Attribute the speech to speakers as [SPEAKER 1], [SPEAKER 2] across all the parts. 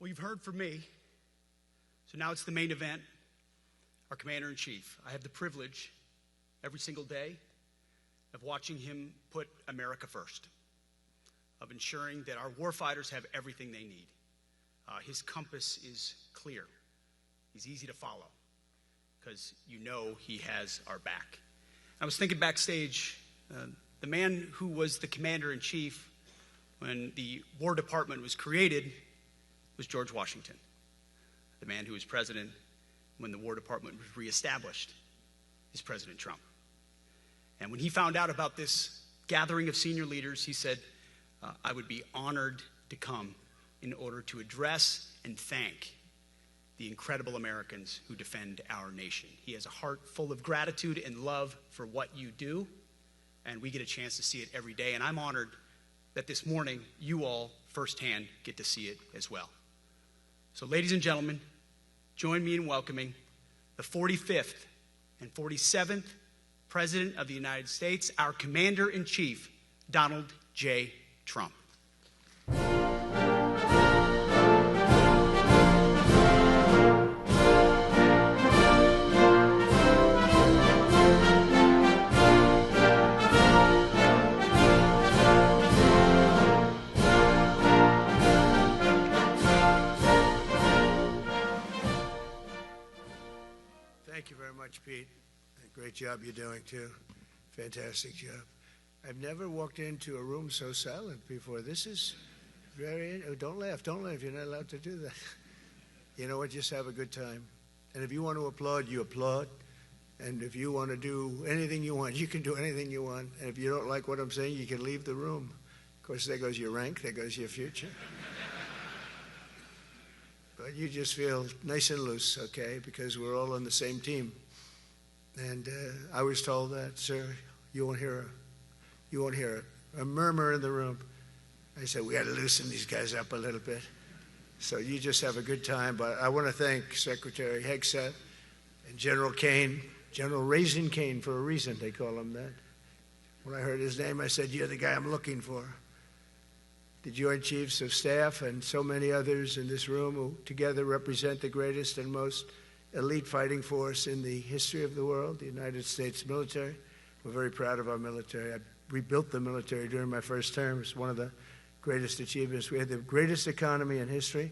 [SPEAKER 1] Well, you've heard from me, so now it's the main event, our Commander-in-Chief. I have the privilege every single day of watching him put America first, of ensuring that our warfighters have everything they need. His compass is clear. He's easy to follow because you know he has our back. I was thinking backstage, the man who was the Commander-in-Chief when the War Department was created was George Washington. The man who was president when the War Department was reestablished is President Trump. And when he found out about this gathering of senior leaders, he said, I would be honored to come in order to address and thank the incredible Americans who defend our nation. He has a heart full of gratitude and love for what you do, and we get a chance to see it every day. And I'm honored that this morning you all firsthand get to see it as well. So ladies and gentlemen, join me in welcoming the 45th and 47th President of the United States, our Commander-in-Chief, Donald J. Trump.
[SPEAKER 2] Thank you very much, Pete. Great job you're doing, too. Fantastic job. I've never walked into a room so silent before. This is very... Oh, don't laugh. Don't laugh. You're not allowed to do that. You know what? Just have a good time. And if you want to applaud, you applaud. And if you want to do anything you want, you can do anything you want. And if you don't like what I'm saying, you can leave the room. Of course, there goes your rank. There goes your future. But you just feel nice and loose, okay? Because we're all on the same team. And I was told that, sir, you won't hear a murmur in the room. I said, we got to loosen these guys up a little bit. So you just have a good time. But I want to thank Secretary Hegseth and General Kane, General Raisin Kane for a reason, they call him that. When I heard his name, I said, you're the guy I'm looking for. The Joint Chiefs of Staff and so many others in this room who together represent the greatest and most elite fighting force in the history of the world, the United States military. We're very proud of our military. I rebuilt the military during my first term. It's one of the greatest achievements. We had the greatest economy in history,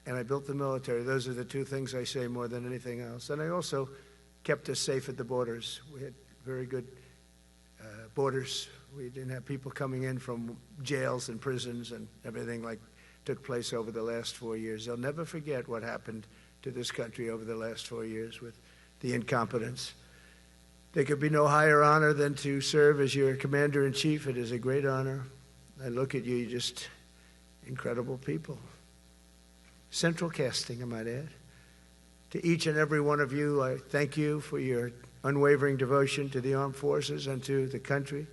[SPEAKER 2] and I built the military. Those are the two things I say more than anything else. And I also kept us safe at the borders. We had very good borders. We didn't have people coming in from jails and prisons and everything like took place over the last 4 years. They'll never forget what happened to this country over the last 4 years with the incompetence. There could be no higher honor than to serve as your Commander-in-Chief. It is a great honor. I look at you, you're just incredible people. Central casting, I might add. To each and every one of you, I thank you for your unwavering devotion to the armed forces and to the country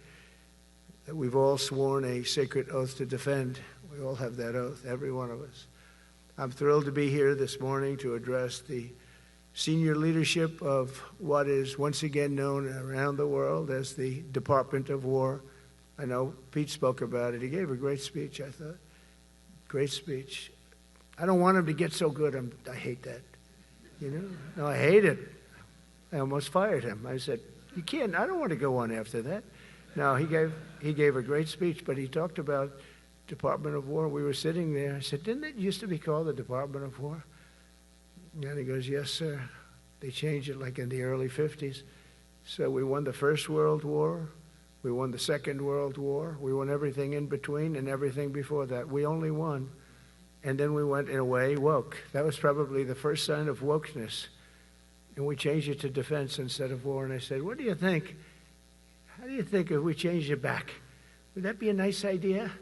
[SPEAKER 2] that we've all sworn a sacred oath to defend. We all have that oath, every one of us. I'm thrilled to be here this morning to address the senior leadership of what is once again known around the world as the Department of War. I know Pete spoke about it. He gave a great speech, I thought. Great speech. I don't want him to get so good. I hate that. You know? No, I hate it. I almost fired him. I said, you can't, I don't want to go on after that. No, he gave a great speech, but he talked about Department of War. We were sitting there. I said, didn't it used to be called the Department of War? And he goes, yes, sir. They changed it like in the early 50s. So we won the First World War. We won the Second World War. We won everything in between and everything before that. We only won. And then we went, in a way, woke. That was probably the first sign of wokeness. And we changed it to defense instead of war. And I said, what do you think? How do you think if we changed it back? Would that be a nice idea?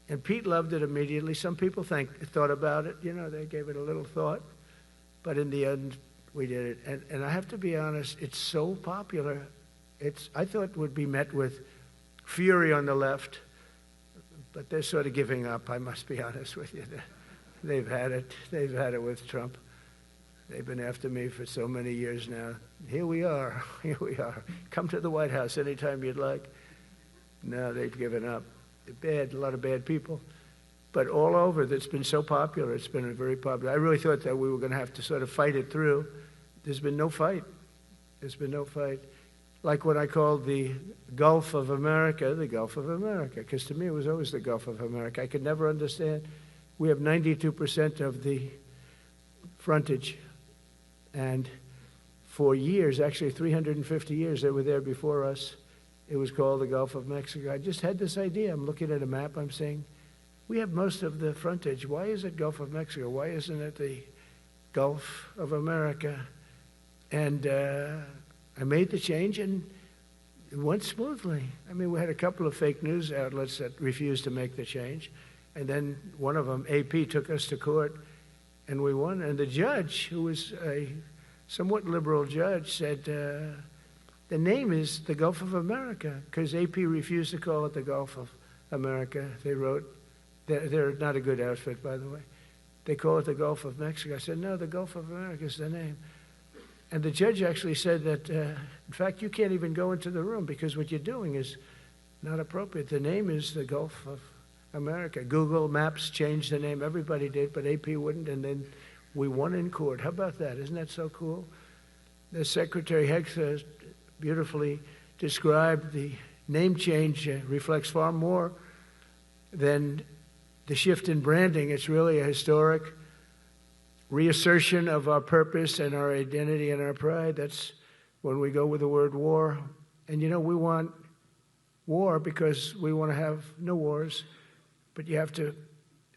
[SPEAKER 2] And Pete loved it immediately. Some people thought about it. You know, they gave it a little thought. But in the end, we did it. And I have to be honest, it's so popular. I thought it would be met with fury on the left. But they're sort of giving up, I must be honest with you. They've had it. They've had it with Trump. They've been after me for so many years now. Here we are. Here we are. Come to the White House anytime you'd like. No, they've given up. They're bad, a lot of bad people. but all over, that's been so popular. It's been very popular. I really thought that we were going to have to sort of fight it through. There's been no fight. There's been no fight. Like what I called the Gulf of America, the Gulf of America, because to me it was always the Gulf of America. I could never understand. We have 92% of the frontage, and for years, actually 350 years, they were there before us. It was called the Gulf of Mexico. I just had this idea. I'm looking at a map. I'm saying, we have most of the frontage. Why is it Gulf of Mexico? Why isn't it the Gulf of America? And I made the change, and it went smoothly. I mean, we had a couple of fake news outlets that refused to make the change. And then one of them, AP, took us to court, and we won. And the judge, who was a somewhat liberal judge, said, the name is the Gulf of America, because AP refused to call it the Gulf of America. They wrote, they're not a good outfit, by the way. They call it the Gulf of Mexico. I said, no, the Gulf of America is the name. And the judge actually said that, in fact, you can't even go into the room because what you're doing is not appropriate. The name is the Gulf of America. Google Maps changed the name. Everybody did, but AP wouldn't, and then we won in court. How about that? Isn't that so cool? The Secretary Hegseth beautifully described the name change reflects far more than the shift in branding. It's really a historic reassertion of our purpose and our identity and our pride. That's when we go with the word war. And you know, we want war because we want to have no wars, but you have to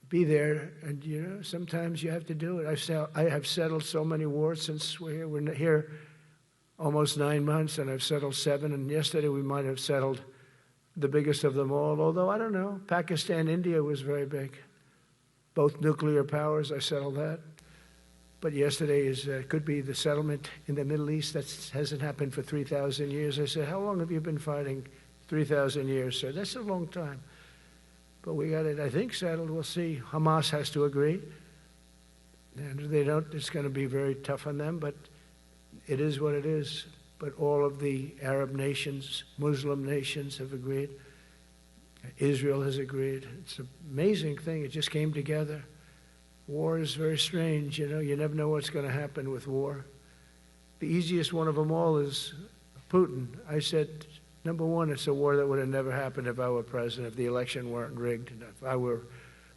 [SPEAKER 2] be there, and you know, sometimes you have to do it. I have settled so many wars since we're here. We're here almost 9 months, and I've settled 7, and yesterday we might have settled the biggest of them all, although I don't know. Pakistan, India was very big. Both nuclear powers, I settled that. But yesterday could be the settlement in the Middle East. That hasn't happened for 3,000 years. I said, how long have you been fighting? 3,000 years, sir. That's a long time. But we got it, I think, settled. We'll see. Hamas has to agree. And if they don't, it's going to be very tough on them, but it is what it is. But all of the Arab nations, Muslim nations have agreed. Israel has agreed. It's an amazing thing. It just came together. War is very strange, you know. You never know what's going to happen with war. The easiest one of them all is Putin. I said, number one, it's a war that would have never happened if I were president, if the election weren't rigged. If I were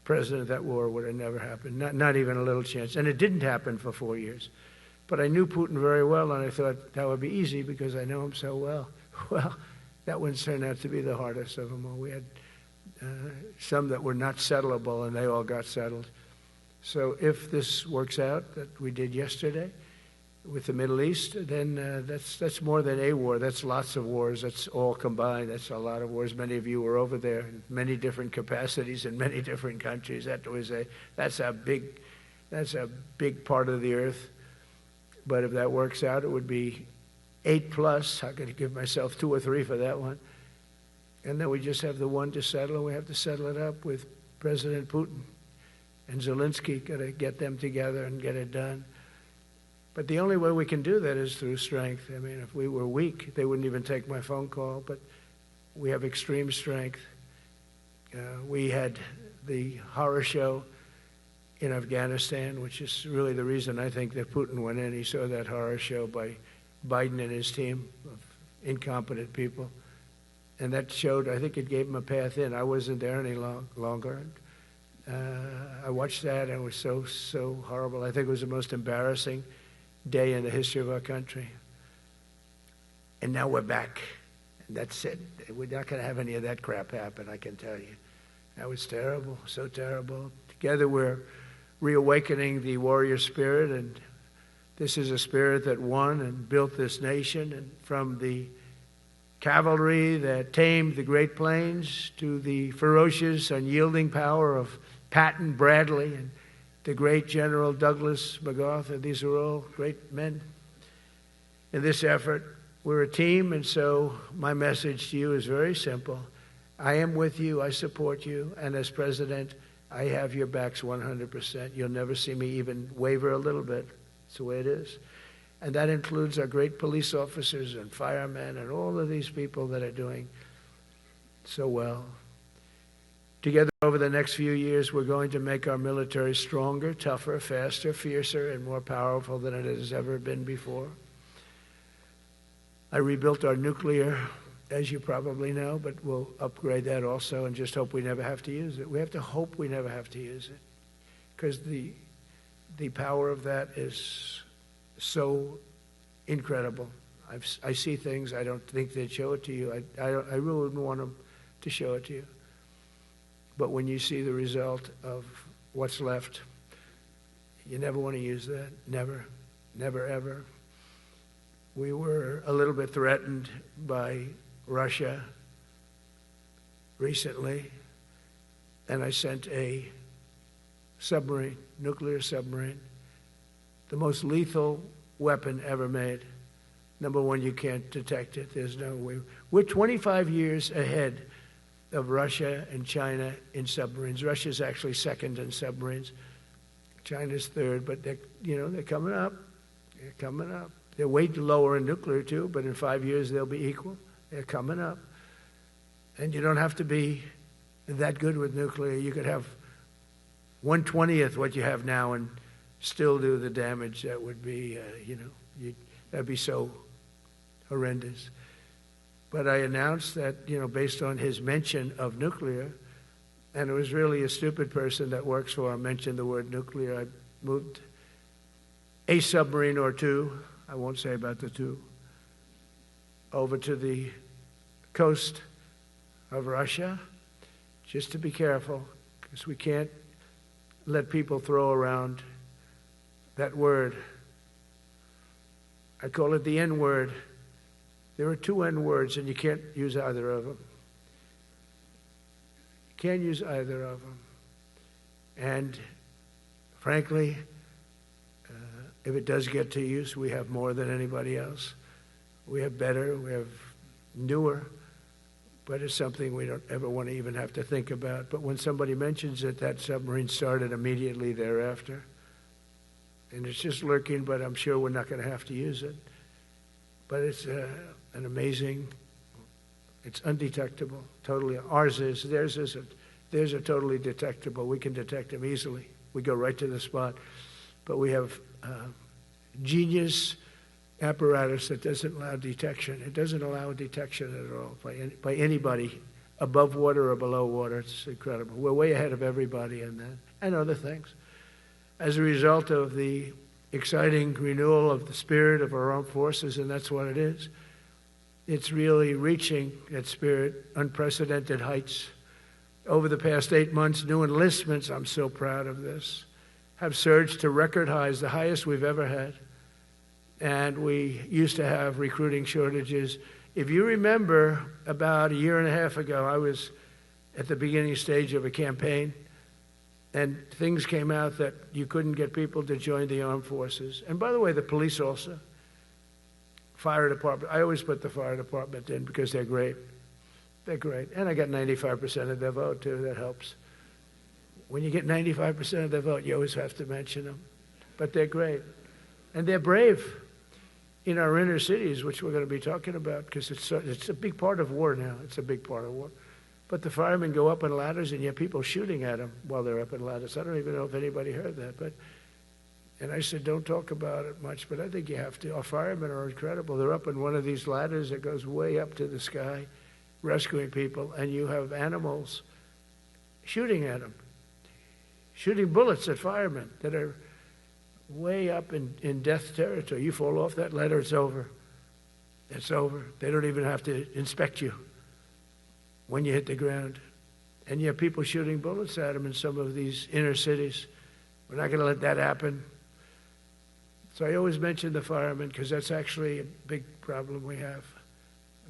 [SPEAKER 2] president, that war would have never happened, not even a little chance. And it didn't happen for 4 years. But I knew Putin very well, and I thought that would be easy because I know him so well. Well, that one turned out to be the hardest of them all. We had some that were not settleable, and they all got settled. So if this works out, that we did yesterday with the Middle East, then that's more than a war. That's lots of wars. That's all combined. That's a lot of wars. Many of you were over there in many different capacities in many different countries. That's a big part of the earth. But if that works out, it would be 8+. I'm going to give myself 2 or 3 for that one. And then we just have the one to settle, and we have to settle it up with President Putin and Zelensky. Got to get them together and get it done. But the only way we can do that is through strength. I mean, if we were weak, they wouldn't even take my phone call. But we have extreme strength. We had the horror show in Afghanistan, which is really the reason I think that Putin went in. He saw that horror show by Biden and his team of incompetent people. And that showed, I think it gave him a path in. I wasn't there any longer. I watched that, and it was so horrible. I think it was the most embarrassing day in the history of our country. And now we're back. And that's it. We're not going to have any of that crap happen, I can tell you. That was terrible, so terrible. Together we're reawakening the warrior spirit, and this is a spirit that won and built this nation. And from the cavalry that tamed the Great Plains to the ferocious, unyielding power of Patton Bradley and the great General Douglas MacArthur. These are all great men in this effort. We're a team, and so my message to you is very simple. I am with you. I support you. And as president, I have your backs 100%. You'll never see me even waver a little bit. It's the way it is. And that includes our great police officers and firemen and all of these people that are doing so well. Together over the next few years, we're going to make our military stronger, tougher, faster, fiercer, and more powerful than it has ever been before. I rebuilt our nuclear, as you probably know, but we'll upgrade that also and just hope we never have to use it. We have to hope we never have to use it, because the power of that is so incredible. I see things, I don't think they'd show it to you. I really wouldn't want them to show it to you. But when you see the result of what's left, you never want to use that. Never, never, ever. We were a little bit threatened by Russia recently, and I sent a submarine, nuclear submarine, the most lethal weapon ever made. Number one, you can't detect it. There's no way. We're 25 years ahead of Russia and China in submarines. Russia's actually second in submarines. China's third, but they're coming up. They're coming up. They're way lower in nuclear too, but in 5 years they'll be equal. They're coming up. And you don't have to be that good with nuclear. You could have 1/20th what you have now and still do the damage that would be, that'd be so horrendous. But I announced that, based on his mention of nuclear, and it was really a stupid person that works for him mentioned the word nuclear, I moved a submarine or two, I won't say about the two, over to the coast of Russia, just to be careful, because we can't let people throw around that word. I call it the N word. There are two N words, and you can't use either of them. You can't use either of them. And frankly, if it does get to use, we have more than anybody else. We have better, we have newer, but it's something we don't ever want to even have to think about. But when somebody mentions it, that submarine started immediately thereafter. And it's just lurking, but I'm sure we're not going to have to use it. But it's an amazing, it's undetectable, totally. Ours is, theirs isn't. Theirs are totally detectable. We can detect them easily. We go right to the spot. But we have genius apparatus that doesn't allow detection. It doesn't allow detection at all by anybody above water or below water. It's incredible. We're way ahead of everybody in that and other things. As a result of the exciting renewal of the spirit of our armed forces, and that's what it is. It's really reaching that spirit, unprecedented heights. Over the past 8 months, new enlistments, I'm so proud of this, have surged to record highs, the highest we've ever had. And we used to have recruiting shortages. If you remember, about a year and a half ago, I was at the beginning stage of a campaign, and things came out that you couldn't get people to join the armed forces. And by the way, the police also. Fire department. I always put the fire department in because they're great. They're great. And I got 95% of their vote, too. That helps. When you get 95% of their vote, you always have to mention them. But they're great. And they're brave in our inner cities, which we're going to be talking about, because it's a big part of war now. It's a big part of war. But the firemen go up in ladders, and you have people shooting at them while they're up in ladders. I don't even know if anybody heard that. And I said, don't talk about it much, but I think you have to. Our firemen are incredible. They're up in one of these ladders that goes way up to the sky, rescuing people, and you have animals shooting at them, shooting bullets at firemen that are way up in death territory. You fall off that ladder, it's over. It's over. They don't even have to inspect you when you hit the ground. And you have people shooting bullets at them in some of these inner cities. We're not going to let that happen. So I always mention the firemen because that's actually a big problem we have.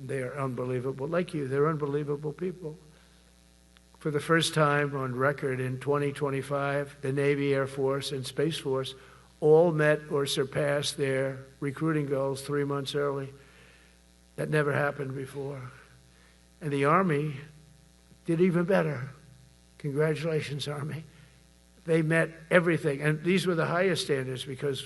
[SPEAKER 2] They are unbelievable. Like you, they're unbelievable people. For the first time on record in 2025, the Navy, Air Force, and Space Force all met or surpassed their recruiting goals 3 months early. That never happened before. And the Army did even better. Congratulations, Army. They met everything. And these were the highest standards because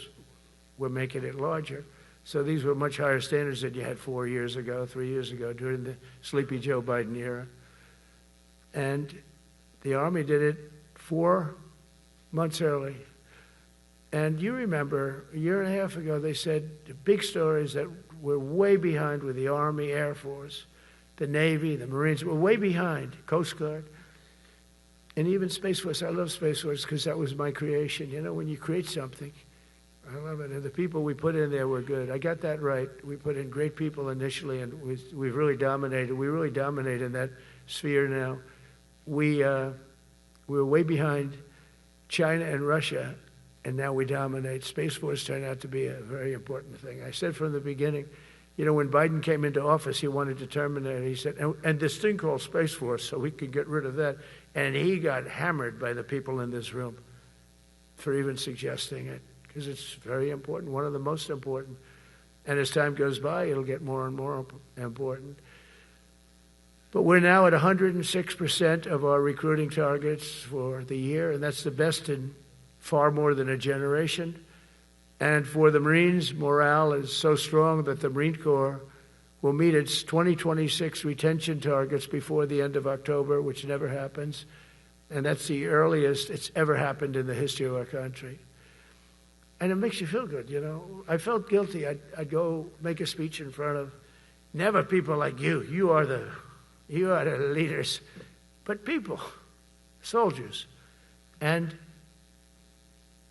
[SPEAKER 2] we're making it larger. So these were much higher standards than you had 4 years ago, 3 years ago, during the Sleepy Joe Biden era. And The Army did it 4 months early. And you remember, a year and a half ago, they said the big stories that we're way behind with the Army, Air Force, the Navy, the Marines. We're way behind, Coast Guard. And even Space Force. I love Space Force because that was my creation. You know, when you create something, I love it. And the people we put in there were good. I got that right. We put in great people initially, and we've really dominated. We really dominate in that sphere now. We're way behind China and Russia, and now we dominate. Space Force turned out to be a very important thing. I said from the beginning, you know, when Biden came into office, he wanted to terminate it. He said, and this thing called Space Force, so we could get rid of that. And he got hammered by the people in this room for even suggesting it, because it's very important, one of the most important. And as time goes by, it'll get more and more important. But we're now at 106% of our recruiting targets for the year, and that's the best in far more than a generation. And for the Marines, morale is so strong that the Marine Corps will meet its 2026 retention targets before the end of October, which never happens. And that's the earliest it's ever happened in the history of our country. And it makes you feel good, you know. I felt guilty. I'd go make a speech in front of never people like you. You are the leaders, but people, soldiers. And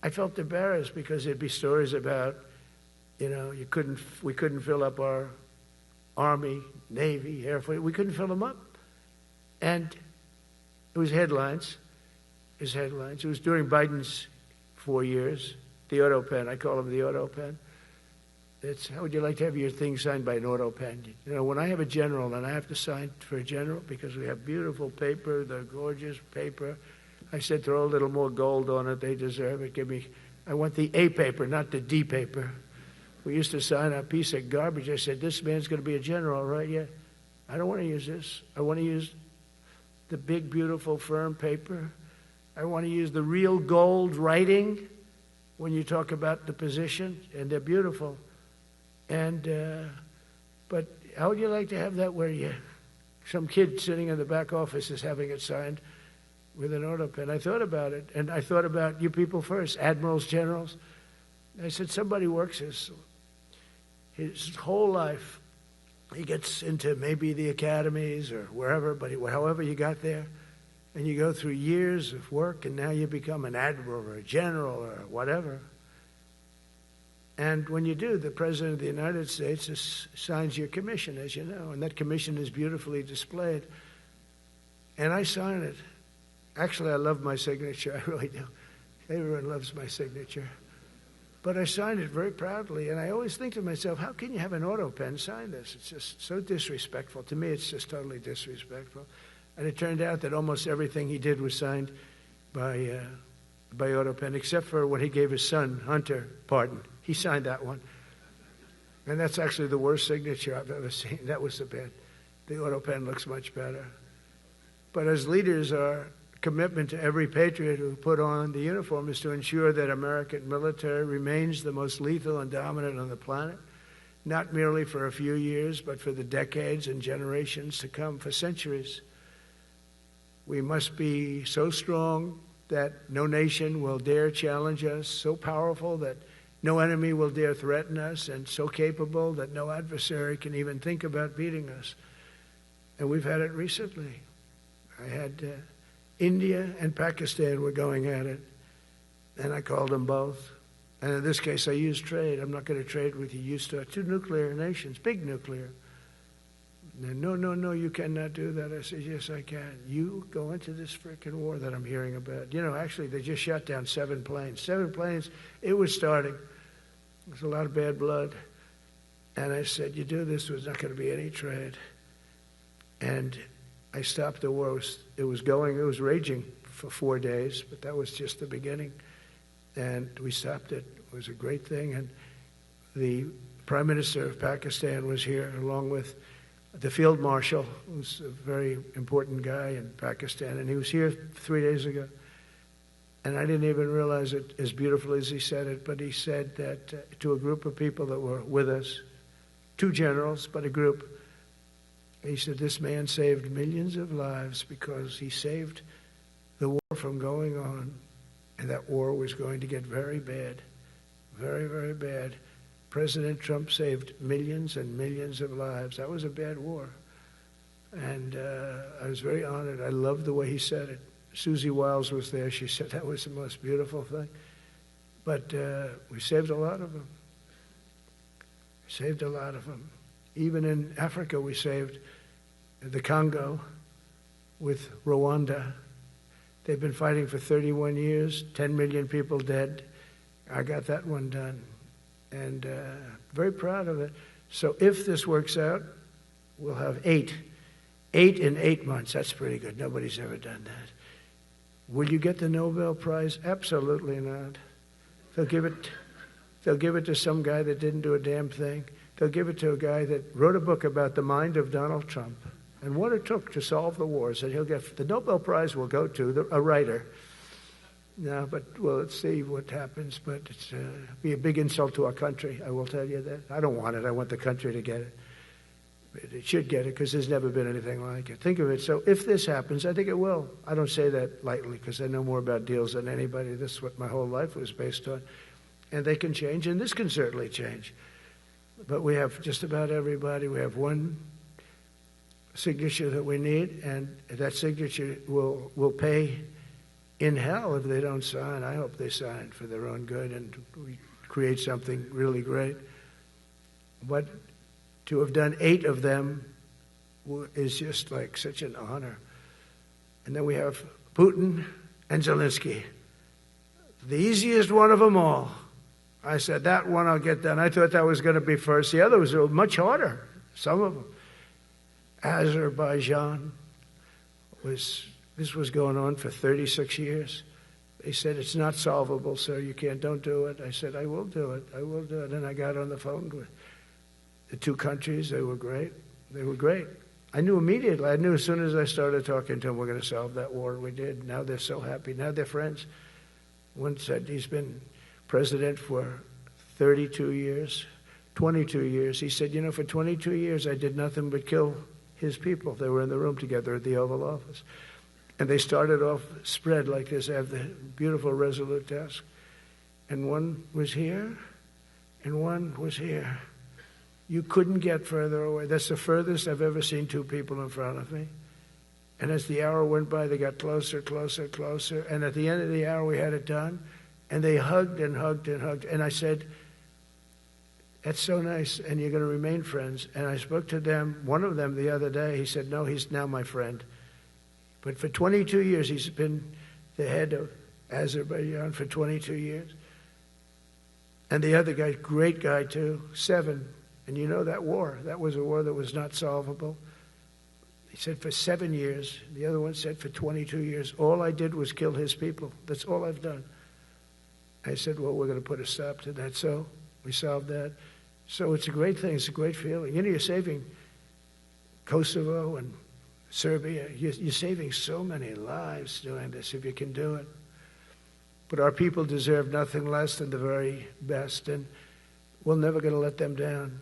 [SPEAKER 2] I felt embarrassed because there'd be stories about, you know, we couldn't fill up our Army, Navy, Air Force. We couldn't fill them up. And it was headlines. It was during Biden's 4 years. The auto pen, I call him the auto pen. It's, how would you like to have your thing signed by an auto pen? You know, when I have a general and I have to sign for a general because we have beautiful paper, the gorgeous paper, I said throw a little more gold on it. They deserve it. I want the A paper, not the D paper. We used to sign a piece of garbage. I said, this man's going to be a general, right? Yeah. I don't want to use this. I want to use the big, beautiful, firm paper. I want to use the real gold writing when you talk about the position, and they're beautiful. And but how would you like to have that where some kid sitting in the back office is having it signed with an auto pen? I thought about it, and I thought about you people first, admirals, generals. I said, somebody works his whole life. He gets into maybe the academies or wherever, but however you got there, and you go through years of work, and now you become an admiral or a general or whatever. And when you do, the President of the United States signs your commission, as you know, and that commission is beautifully displayed. And I sign it. Actually, I love my signature. I really do. Everyone loves my signature. But I signed it very proudly, and I always think to myself, how can you have an auto pen sign this? It's just so disrespectful. To me, it's just totally disrespectful. And it turned out that almost everything he did was signed by auto pen, except for when he gave his son, Hunter, pardon. He signed that one. And that's actually the worst signature I've ever seen. That was the bad. The auto pen looks much better. But as leaders, our commitment to every patriot who put on the uniform is to ensure that American military remains the most lethal and dominant on the planet, not merely for a few years, but for the decades and generations to come, for centuries. We must be so strong that no nation will dare challenge us, so powerful that no enemy will dare threaten us, and so capable that no adversary can even think about beating us. And we've had it recently. I had India and Pakistan were going at it, and I called them both. And in this case, I used trade. I'm not going to trade with you. Used to two nuclear nations, big nuclear. And no, you cannot do that. I said, yes, I can. You go into this frickin' war that I'm hearing about. You know, actually, they just shot down 7 planes. 7 planes. It was starting. There's a lot of bad blood. And I said, you do this, there's not going to be any trade. And I stopped the war. It was raging for 4 days, but that was just the beginning. And we stopped it. It was a great thing. And the Prime Minister of Pakistan was here, along with the Field Marshal, who's a very important guy in Pakistan. And he was here 3 days ago. And I didn't even realize it as beautiful as he said it, but he said that to a group of people that were with us, 2 generals, but a group. He said, this man saved millions of lives because he saved the war from going on, and that war was going to get very bad, very, very bad. President Trump saved millions and millions of lives. That was a bad war. And I was very honored. I loved the way he said it. Susie Wiles was there. She said that was the most beautiful thing. But we saved a lot of them. Saved a lot of them. Even in Africa, we saved the Congo with Rwanda. They've been fighting for 31 years, 10 million people dead. I got that one done. And very proud of it. So if this works out, we'll have 8 in 8 months. That's pretty good. Nobody's ever done that. Will you get the Nobel Prize? Absolutely not. They'll give it to some guy that didn't do a damn thing. They'll give it to a guy that wrote a book about the mind of Donald Trump and what it took to solve the wars. And he'll get the Nobel Prize will go to a writer. No, but well, let's see what happens. But it's be a big insult to our country. I will tell you that. I don't want it. I want the country to get it. It should get it because there's never been anything like it. Think of it. So if this happens, I think it will. I don't say that lightly because I know more about deals than anybody. This is what my whole life was based on. And they can change, and this can certainly change. But we have just about everybody. We have one signature that we need, and that signature will pay in hell if they don't sign. I hope they sign for their own good and we create something really great. But to have done 8 of them is just like such an honor. And then we have Putin and Zelensky. The easiest one of them all. I said, that one I'll get done. I thought that was going to be first. The other was much harder, some of them. Azerbaijan this was going on for 36 years. They said, it's not solvable, sir. Don't do it. I said, I will do it. I will do it. And I got on the phone with the 2 countries. They were great. They were great. I knew immediately. I knew as soon as I started talking to them, we're going to solve that war. We did. Now they're so happy. Now they're friends. One said he's been president for 32 years, 22 years. He said, for 22 years, I did nothing but kill his people. They were in the room together at the Oval Office. And they started off spread like this. I have the beautiful Resolute desk. And one was here, and one was here. You couldn't get further away. That's the furthest I've ever seen 2 people in front of me. And as the hour went by, they got closer, closer, closer. And at the end of the hour, we had it done. And they hugged and hugged and hugged. And I said, that's so nice, and you're going to remain friends. And I spoke to them, one of them the other day. He said, no, he's now my friend. But for 22 years, he's been the head of Azerbaijan for 22 years. And the other guy, great guy too, 7. And you know that war, that was a war that was not solvable. He said for 7 years. The other one said for 22 years. All I did was kill his people. That's all I've done. I said, well, we're going to put a stop to that. So we solved that. So it's a great thing. It's a great feeling. You're saving Kosovo and Serbia. You're saving so many lives doing this if you can do it. But our people deserve nothing less than the very best, and we're never going to let them down.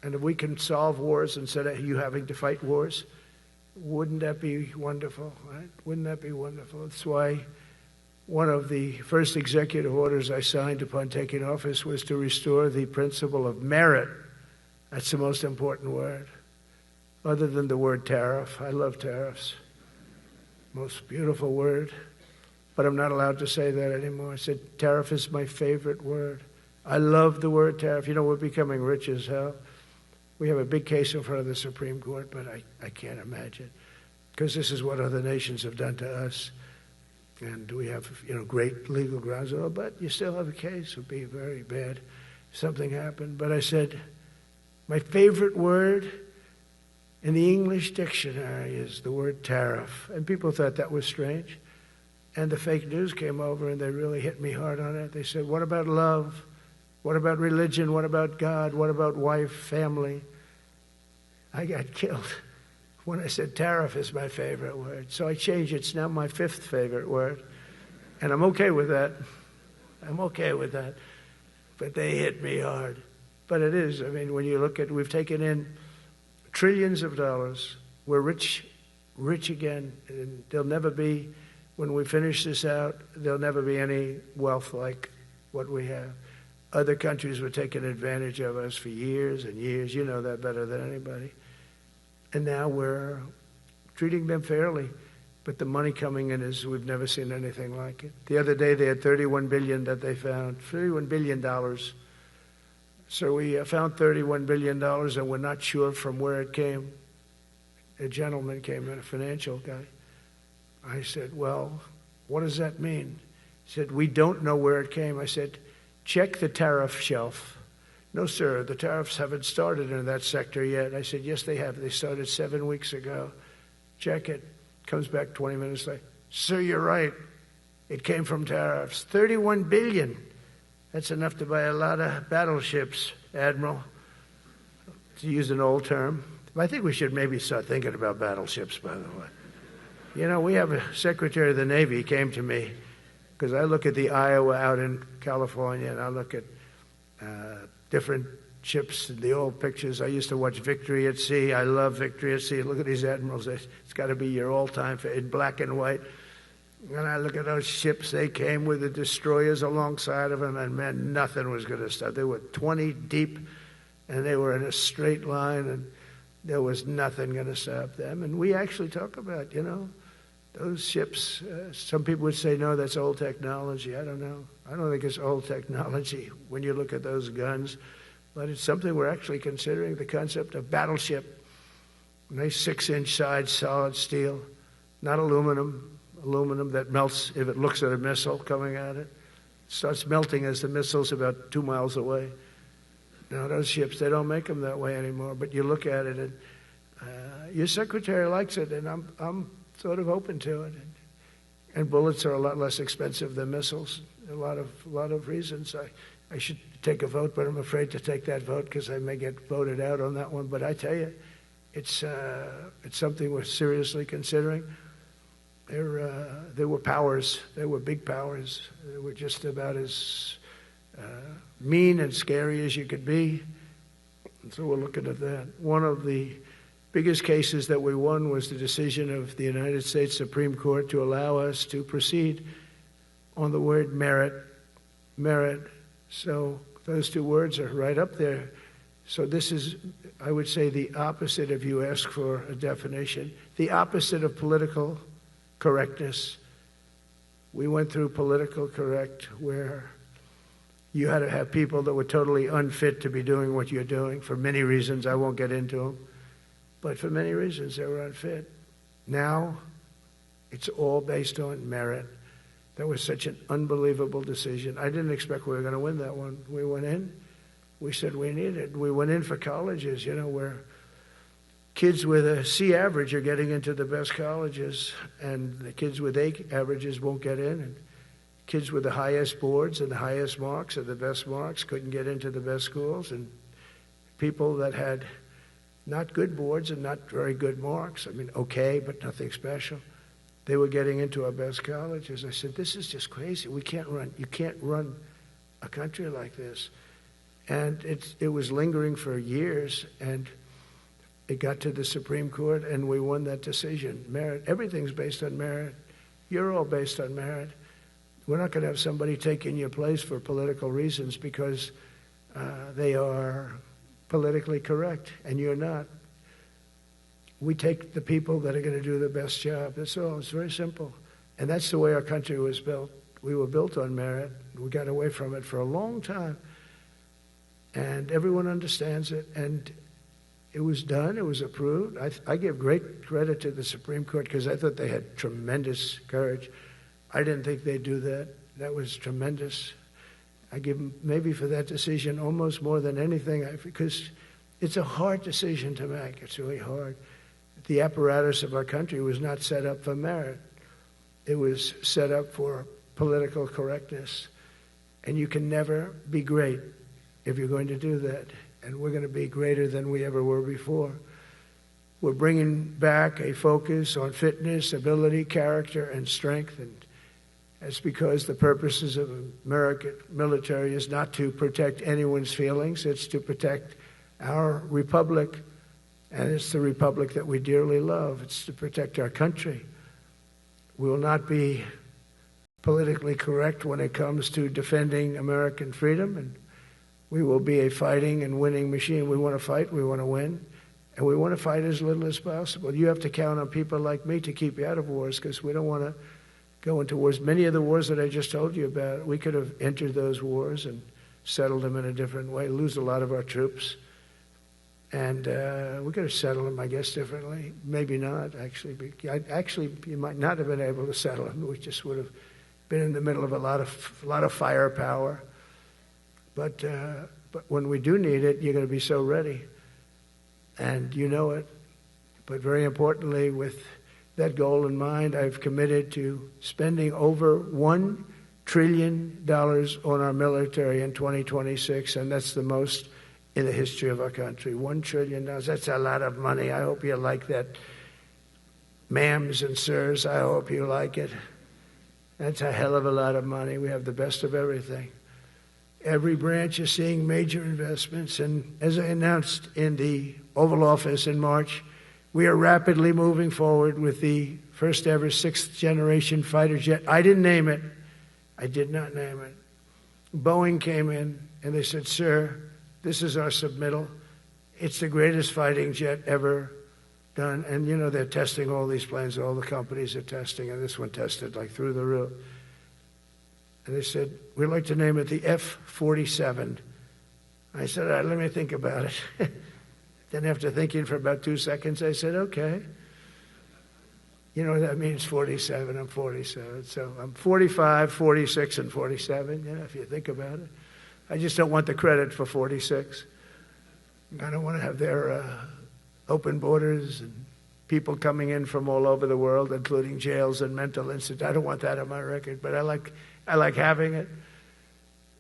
[SPEAKER 2] And if we can solve wars instead of you having to fight wars, wouldn't that be wonderful, right? Wouldn't that be wonderful? That's why one of the first executive orders I signed upon taking office was to restore the principle of merit. That's the most important word. Other than the word tariff. I love tariffs. Most beautiful word. But I'm not allowed to say that anymore. I said tariff is my favorite word. I love the word tariff. We're becoming rich as hell. We have a big case in front of the Supreme Court, but I can't imagine. Because this is what other nations have done to us. And we have, great legal grounds. Oh, but you still have a case. It would be very bad if something happened. But I said, my favorite word in the English dictionary is the word tariff. And people thought that was strange. And the fake news came over and they really hit me hard on it. They said, what about love? What about religion? What about God? What about wife, family? I got killed when I said tariff is my favorite word. So I changed it. It's now my 5th favorite word. And I'm okay with that. I'm okay with that. But they hit me hard. But it is. When you look at, we've taken in trillions of dollars. We're rich again. And there'll never be when we finish this out, there'll never be any wealth like what we have. Other countries were taking advantage of us for years and years. You know that better than anybody. And now we're treating them fairly. But the money coming in is, we've never seen anything like it. The other day they had $31 billion that they found, $31 billion. So we found $31 billion and we're not sure from where it came. A gentleman came in, a financial guy. I said, well, what does that mean? He said, we don't know where it came. I said, check the tariff shelf. No, sir, the tariffs haven't started in that sector yet. I said, yes, they have. They started 7 weeks ago. Check it. Comes back 20 minutes later. Sir, you're right. It came from tariffs. $31 billion. That's enough to buy a lot of battleships, Admiral, to use an old term. I think we should maybe start thinking about battleships, by the way. You know, we have a Secretary of the Navy came to me because I look at the Iowa out in California and I look at different ships and the old pictures. I used to watch Victory at Sea. I love Victory at Sea. Look at these admirals. It's got to be your all-time in black and white. And I look at those ships. They came with the destroyers alongside of them, and man, nothing was going to stop. They were 20 deep, and they were in a straight line, and there was nothing going to stop them. And we actually talk about, you know, those ships. Some people would say, no, that's old technology. I don't know. I don't think it's old technology when you look at those guns. But it's something we're actually considering, the concept of battleship. Nice 6-inch sides, solid steel, not aluminum that melts if it looks at a missile coming at it. It starts melting as the missile's about 2 miles away. Now, those ships, they don't make them that way anymore, but you look at it, and your secretary likes it, and I'm sort of open to it. And bullets are a lot less expensive than missiles, a lot of reasons. I should take a vote, but I'm afraid to take that vote because I may get voted out on that one. But I tell you, it's something we're seriously considering. There were powers. There were big powers. They were just about as mean and scary as you could be. And so we're looking at that. One of the biggest cases that we won was the decision of the United States Supreme Court to allow us to proceed on the word merit. Merit. So those two words are right up there. So this is, I would say, the opposite if you ask for a definition. The opposite of political correctness. We went through political correct where you had to have people that were totally unfit to be doing what you're doing for many reasons. I won't get into them. But for many reasons, they were unfit. Now, it's all based on merit. That was such an unbelievable decision. I didn't expect we were going to win that one. We went in. We said we need it. We went in for colleges, you know, where kids with a C average are getting into the best colleges, and the kids with A averages won't get in. And kids with the highest boards and the highest marks and the best marks couldn't get into the best schools. And people that had not good boards and not very good marks, I mean, okay, but nothing special, they were getting into our best colleges. I said, this is just crazy. You can't run a country like this. And it was lingering for years, and it got to the Supreme Court, and we won that decision. Merit. Everything's based on merit. You're all based on merit. We're not going to have somebody taking your place for political reasons because they are politically correct, and you're not. We take the people that are going to do the best job. That's all. It's very simple. And that's the way our country was built. We were built on merit. We got away from it for a long time. And everyone understands it. And it was done. It was approved. I give great credit to the Supreme Court because I thought they had tremendous courage. I didn't think they'd do that. That was tremendous. I give them maybe for that decision almost more than anything because it's a hard decision to make. It's really hard. The apparatus of our country was not set up for merit. It was set up for political correctness. And you can never be great if you're going to do that. And we're going to be greater than we ever were before. We're bringing back a focus on fitness, ability, character, and strength. And that's because the purposes of American military is not to protect anyone's feelings. It's to protect our republic. And it's the republic that we dearly love. It's to protect our country. We will not be politically correct when it comes to defending American freedom, and we will be a fighting and winning machine. We want to fight, we want to win, and we want to fight as little as possible. You have to count on people like me to keep you out of wars, because we don't want to go into wars. Many of the wars that I just told you about, we could have entered those wars and settled them in a different way, lose a lot of our troops. And we could have settled them, I guess, differently. Maybe not, actually. Actually, you might not have been able to settle them. We just would have been in the middle of a lot of firepower. But when we do need it, you're going to be so ready. And you know it. But very importantly, with that goal in mind, I've committed to spending over $1 trillion on our military in 2026, and that's the most in the history of our country. $1 trillion. That's a lot of money. I hope you like that. Ma'ams and sirs, I hope you like it. That's a hell of a lot of money. We have the best of everything. Every branch is seeing major investments, and as I announced in the Oval Office in March, we are rapidly moving forward with the first ever 6th generation fighter jet. I didn't name it. I did not name it. Boeing came in and they said, "Sir, this is our submittal. It's the greatest fighting jet ever done." And you know, they're testing all these planes. All the companies are testing, and this one tested like through the roof. And they said, "We'd like to name it the F-47. I said, "All right, let me think about it." Then after thinking for about 2 seconds, I said, "Okay." You know what that means, 47. I'm 47. So I'm 45, 46, and 47, you know, if you think about it. I just don't want the credit for 46. I don't want to have their open borders and people coming in from all over the world, including jails and mental institutes. I don't want that on my record, but I like having it.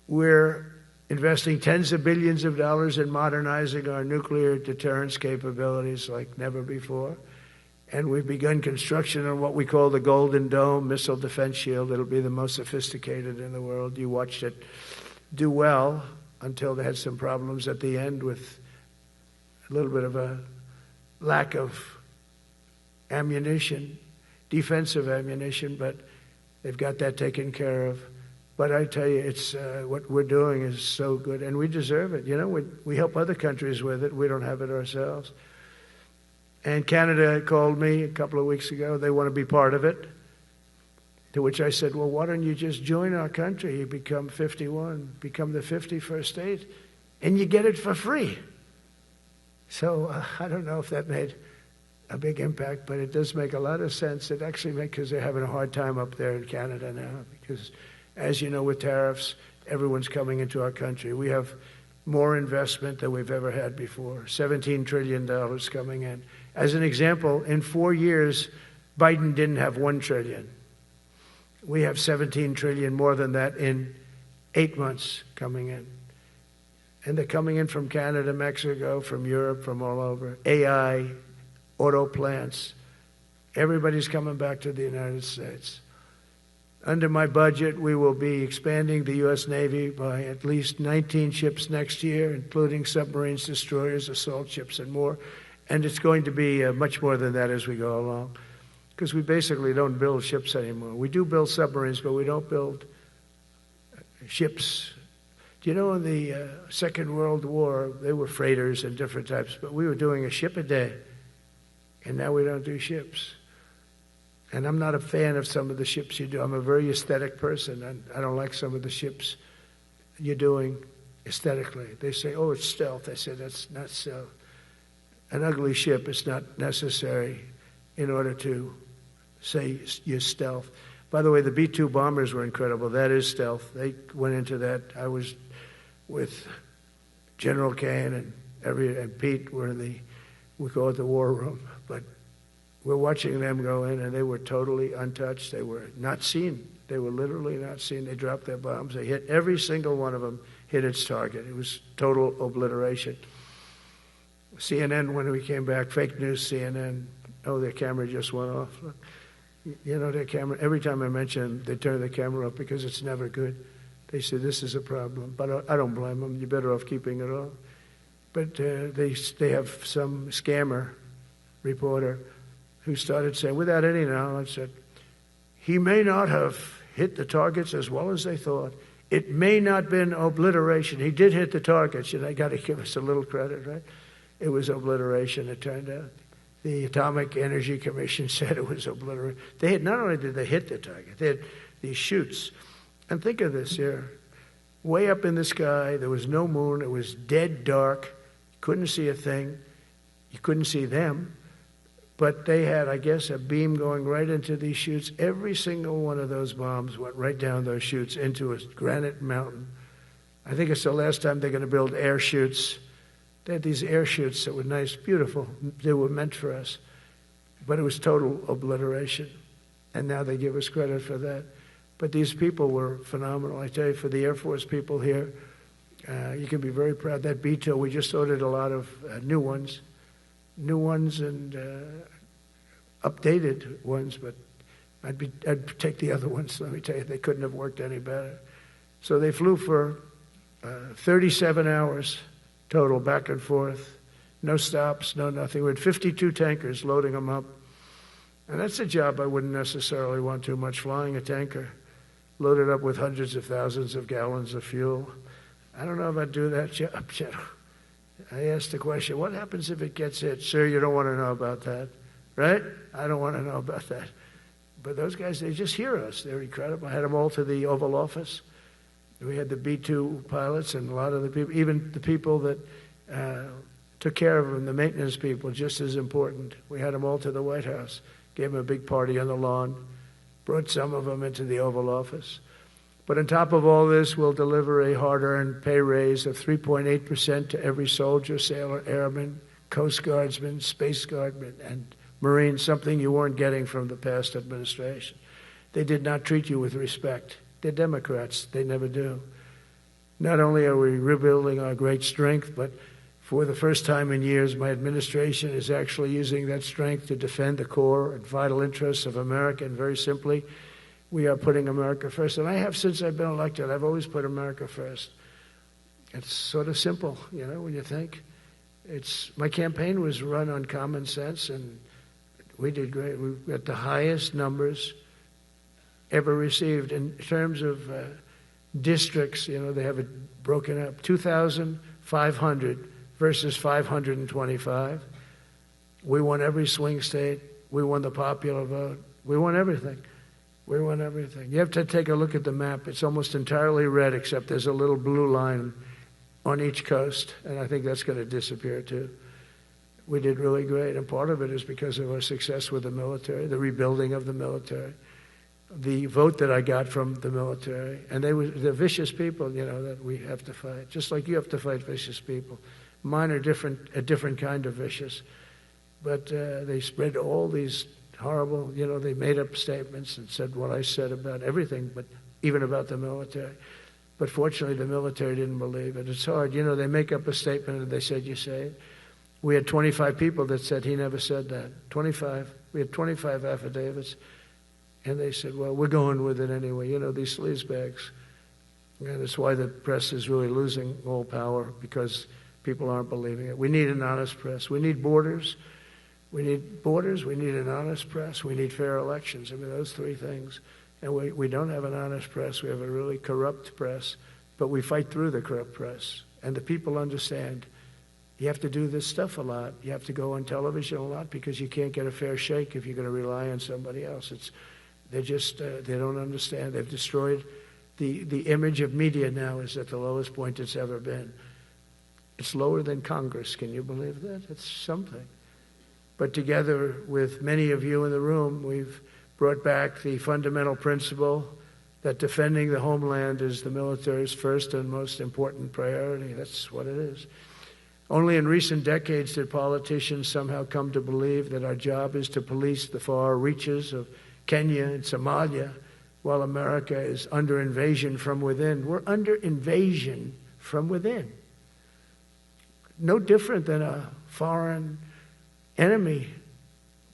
[SPEAKER 2] We're investing tens of billions of dollars in modernizing our nuclear deterrence capabilities like never before. And we've begun construction on what we call the Golden Dome missile defense shield. It'll be the most sophisticated in the world. You watched it do well until they had some problems at the end with a little bit of a lack of ammunition, defensive ammunition, but they've got that taken care of. But I tell you, it's what we're doing is so good, and we deserve it. You know, we help other countries with it. We don't have it ourselves. And Canada called me a couple of weeks ago. They want to be part of it. To which I said, "Well, why don't you just join our country? You become 51, become the 51st state, and you get it for free." So I don't know if that made a big impact, but it does make a lot of sense. It actually makes, because they're having a hard time up there in Canada now, because as you know, with tariffs, everyone's coming into our country. We have more investment than we've ever had before, $17 trillion coming in. As an example, in 4 years, Biden didn't have $1 trillion. We have $17 trillion more than that in 8 months coming in. And they're coming in from Canada, Mexico, from Europe, from all over. AI, auto plants. Everybody's coming back to the United States. Under my budget, we will be expanding the U.S. Navy by at least 19 ships next year, including submarines, destroyers, assault ships, and more. And it's going to be much more than that as we go along, because we basically don't build ships anymore. We do build submarines, but we don't build ships. Do you know in the Second World War, they were freighters and different types, but we were doing a ship a day, and now we don't do ships. And I'm not a fan of some of the ships you do. I'm a very aesthetic person, and I don't like some of the ships you're doing aesthetically. They say, "Oh, it's stealth." I say, "That's not stealth. An ugly ship is not necessary in order to say you're stealth." By the way, the B-2 bombers were incredible. That is stealth. They went into that. I was with General Kane and Pete were we call it the war room, but we're watching them go in, and they were totally untouched. They were not seen. They were literally not seen. They dropped their bombs. They hit every single one of them, hit its target. It was total obliteration. CNN, when we came back, fake news CNN, oh, their camera just went off. You know, their camera, every time I mention them, they turn the camera off because it's never good. They say, "This is a problem." But I don't blame them. You're better off keeping it off. But they have some scammer reporter who started saying, without any knowledge, that He may not have hit the targets as well as they thought. It may not have been obliteration. He did hit the targets, and I got to give us a little credit, right? It was obliteration, it turned out. The Atomic Energy Commission said it was obliteration. They had, not only did they hit the target, they had these chutes. And think of this here. Way up in the sky, there was no moon. It was dead dark. You couldn't see a thing. You couldn't see them. But they had, I guess, a beam going right into these chutes. Every single one of those bombs went right down those chutes into a granite mountain. I think it's the last time they're going to build air chutes. They had these air chutes that were nice, beautiful. They were meant for us. But it was total obliteration. And now they give us credit for that. But these people were phenomenal. I tell you, for the Air Force people here, you can be very proud. That B-2, we just ordered a lot of new ones and updated ones, but I'd take the other ones. Let me tell you, they couldn't have worked any better. So they flew for 37 hours total, back and forth, no stops, no nothing. We had 52 tankers loading them up, and that's a job I wouldn't necessarily want too much, flying a tanker, loaded up with hundreds of thousands of gallons of fuel. I don't know if I'd do that job, General. I asked the question, what happens if it gets hit? Sir, you don't want to know about that, right? I don't want to know about that. But those guys, they just hear us. They're incredible. I had them all to the Oval Office. We had the B-2 pilots and a lot of the people, even the people that took care of them, the maintenance people, just as important. We had them all to the White House, gave them a big party on the lawn, brought some of them into the Oval Office. But on top of all this, we'll deliver a hard-earned pay raise of 3.8% to every soldier, sailor, airman, Coast Guardsman, Space Guardman, and Marine, something you weren't getting from the past administration. They did not treat you with respect. They're Democrats. They never do. Not only are we rebuilding our great strength, but for the first time in years, my administration is actually using that strength to defend the core and vital interests of America. And very simply, we are putting America first. And I have since I've been elected. I've always put America first. It's sort of simple, you know, when you think. My campaign was run on common sense, and we did great. We got the highest numbers ever received in terms of districts. You know, they have it broken up, 2,500 versus 525. We won every swing state. We won the popular vote. We won everything. We won everything. You have to take a look at the map. It's almost entirely red, except there's a little blue line on each coast, and I think that's going to disappear too. We did really great, and part of it is because of our success with the military, the rebuilding of the military, the vote that I got from the military, and they're vicious people, you know, that we have to fight, just like you have to fight vicious people. Mine are different, a different kind of vicious, but they spread all these horrible, you know, they made up statements and said what I said about everything, but even about the military. But fortunately, the military didn't believe it. It's hard. You know, they make up a statement and they said, you say it. We had 25 people that said he never said that. 25. We had 25 affidavits. And they said, well, we're going with it anyway. You know, these sleazebags. And it's why the press is really losing all power, because people aren't believing it. We need an honest press. We need borders. We need borders. We need an honest press. We need fair elections. I mean, those three things. And we don't have an honest press. We have a really corrupt press. But we fight through the corrupt press. And the people understand you have to do this stuff a lot. You have to go on television a lot, because you can't get a fair shake if you're going to rely on somebody else. They don't understand. They've destroyed the image of media now is at the lowest point it's ever been. It's lower than Congress. Can you believe that? It's something. But together with many of you in the room, we've brought back the fundamental principle that defending the homeland is the military's first and most important priority. That's what it is. Only in recent decades did politicians somehow come to believe that our job is to police the far reaches of Kenya and Somalia, while America is under invasion from within. We're under invasion from within. No different than a foreign enemy,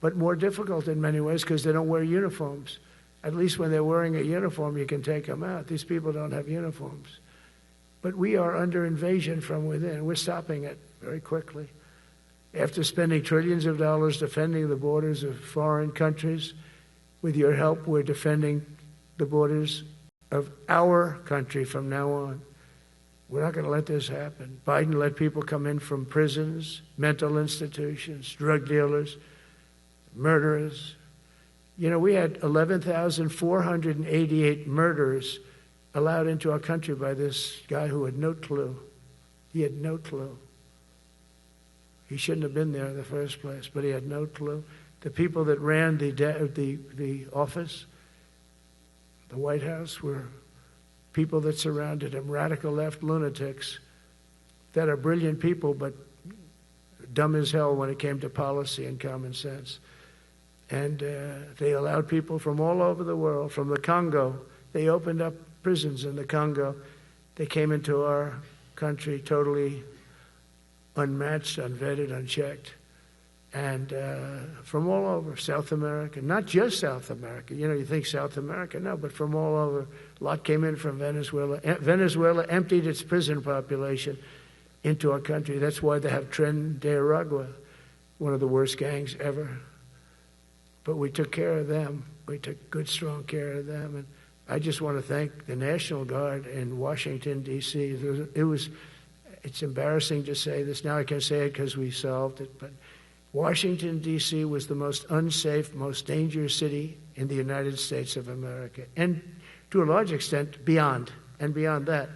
[SPEAKER 2] but more difficult in many ways because they don't wear uniforms. At least when they're wearing a uniform, you can take them out. These people don't have uniforms. But we are under invasion from within. We're stopping it very quickly. After spending trillions of dollars defending the borders of foreign countries, With your help, we're defending the borders of our country from now on. We're not going to let this happen. Biden let people come in from prisons, mental institutions, drug dealers, murderers. You know, we had 11,488 murderers allowed into our country by this guy who had no clue. He had no clue. He shouldn't have been there in the first place, but he had no clue. The people that ran the office, the White House, were people that surrounded him, radical left lunatics that are brilliant people, but dumb as hell when it came to policy and common sense. And they allowed people from all over the world, from the Congo. They opened up prisons in the Congo. They came into our country totally unmatched, unvetted, unchecked. And from all over, South America, not just South America. You know, you think South America, no, but from all over. A lot came in from Venezuela. Venezuela emptied its prison population into our country. That's why they have Tren de Aragua, one of the worst gangs ever. But we took care of them. We took good, strong care of them. And I just want to thank the National Guard in Washington, D.C. It's embarrassing to say this. Now I can say it because we solved it. But Washington, D.C. was the most unsafe, most dangerous city in the United States of America. And to a large extent, beyond. And beyond that.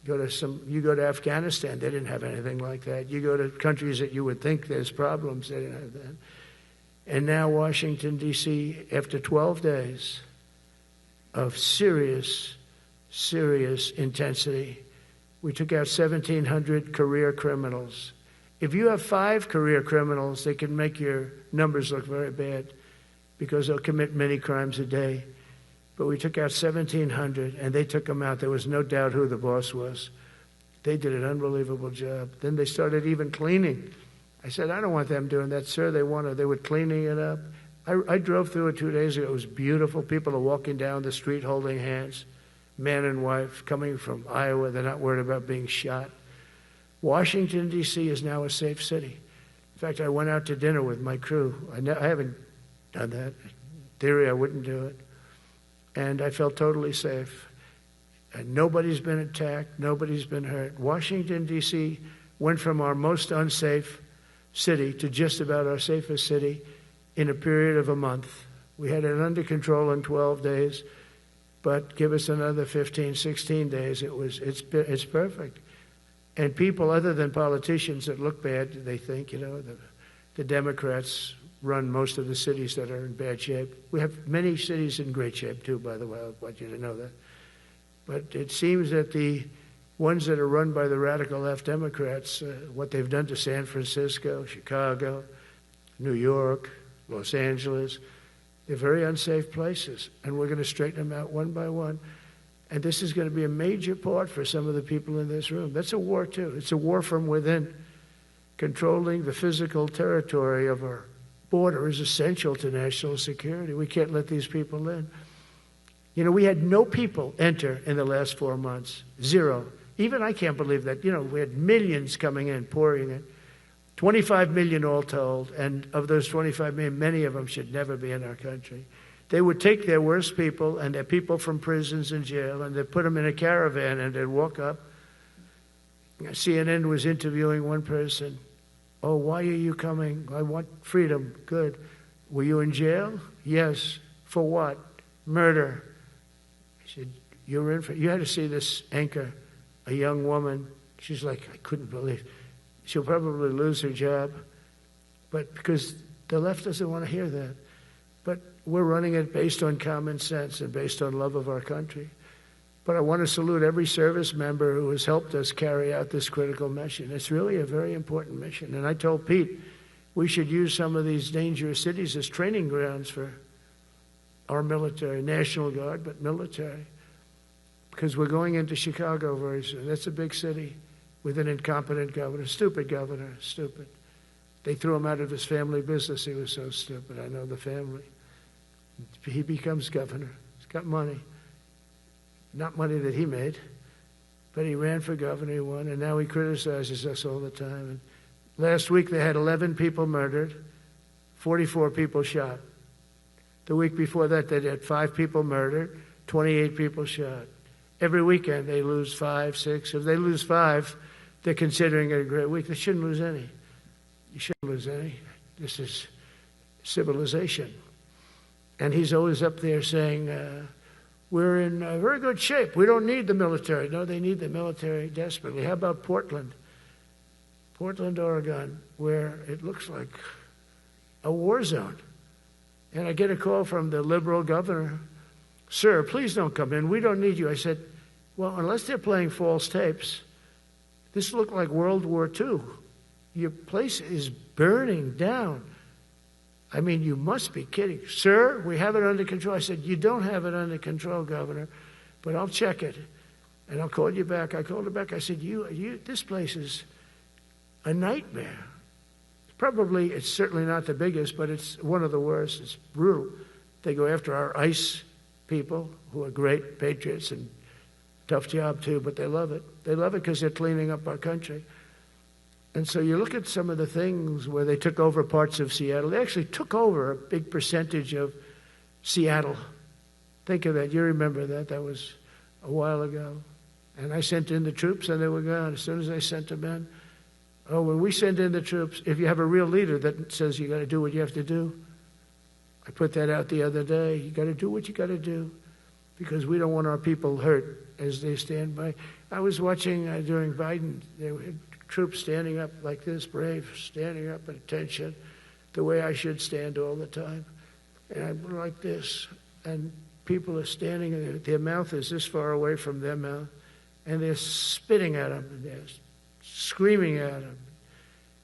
[SPEAKER 2] You go to Afghanistan, they didn't have anything like that. You go to countries that you would think there's problems, they didn't have that. And now Washington, D.C., after 12 days of serious, serious intensity, we took out 1,700 career criminals. If you have 5 career criminals, they can make your numbers look very bad because they'll commit many crimes a day. But we took out 1,700, and they took them out. There was no doubt who the boss was. They did an unbelievable job. Then they started even cleaning. I said, I don't want them doing that, sir. They were cleaning it up. I drove through it 2 days ago. It was beautiful. People are walking down the street holding hands, man and wife, coming from Iowa. They're not worried about being shot. Washington, D.C. is now a safe city. In fact, I went out to dinner with my crew. I haven't done that. In theory, I wouldn't do it. And I felt totally safe. And nobody's been attacked. Nobody's been hurt. Washington, D.C. went from our most unsafe city to just about our safest city in a period of a month. We had it under control in 12 days, but give us another 15, 16 days. It's perfect. And people other than politicians that look bad, they think, the Democrats run most of the cities that are in bad shape. We have many cities in great shape too, by the way. I want you to know that. But it seems that the ones that are run by the radical left Democrats, what they've done to San Francisco, Chicago, New York, Los Angeles, they're very unsafe places. And we're going to straighten them out one by one. And this is going to be a major part for some of the people in this room. That's a war too. It's a war from within. Controlling the physical territory of our border is essential to national security. We can't let these people in. We had no people enter in the last 4 months. 0. Even I can't believe that. We had millions coming in, pouring in. 25 million all told. And of those 25 million, many of them should never be in our country. They would take their worst people and their people from prisons and jail, and they'd put them in a caravan and they'd walk up. CNN was interviewing one person. Oh, why are you coming? I want freedom. Good. Were you in jail? Yes. For what? Murder. I said, you had to see this anchor, a young woman. She's like, I couldn't believe. She'll probably lose her job. But because the left doesn't want to hear that. But we're running it based on common sense and based on love of our country. But I want to salute every service member who has helped us carry out this critical mission. It's really a very important mission. And I told Pete, we should use some of these dangerous cities as training grounds for our military, National Guard, but military. Because we're going into Chicago very soon. That's a big city with an incompetent governor. Stupid governor, stupid. They threw him out of his family business. He was so stupid. I know the family. He becomes governor. He's got money. Not money that he made, but he ran for governor, he won, and now he criticizes us all the time. And last week they had 11 people murdered, 44 people shot. The week before that, they had 5 people murdered, 28 people shot. Every weekend, they lose 5, 6. If they lose 5, they're considering it a great week. They shouldn't lose any. You shouldn't lose any. This is civilization. And he's always up there saying, we're in very good shape. We don't need the military. No, they need the military desperately. How about Portland? Portland, Oregon, where it looks like a war zone. And I get a call from the liberal governor. Sir, please don't come in. We don't need you. I said, well, unless they're playing false tapes, this looked like World War II. Your place is burning down. I mean, you must be kidding. Sir, we have it under control. I said, you don't have it under control, Governor, but I'll check it, and I'll call you back. I called her back. I said, this place is a nightmare. It's certainly not the biggest, but it's one of the worst. It's brutal. They go after our ICE people, who are great patriots and tough job too, but they love it. They love it because they're cleaning up our country. And so you look at some of the things where they took over parts of Seattle. They actually took over a big percentage of Seattle. Think of that. You remember that. That was a while ago. And I sent in the troops, and they were gone. As soon as I sent them in, when we send in the troops, if you have a real leader that says you got to do what you have to do, I put that out the other day. You got to do what you got to do, because we don't want our people hurt as they stand by. I was watching during Biden, there were troops standing up like this, brave, standing up at attention, the way I should stand all the time. And I'm like this, and people are standing, and their mouth is this far away from their mouth, and they're spitting at them, and they're screaming at them.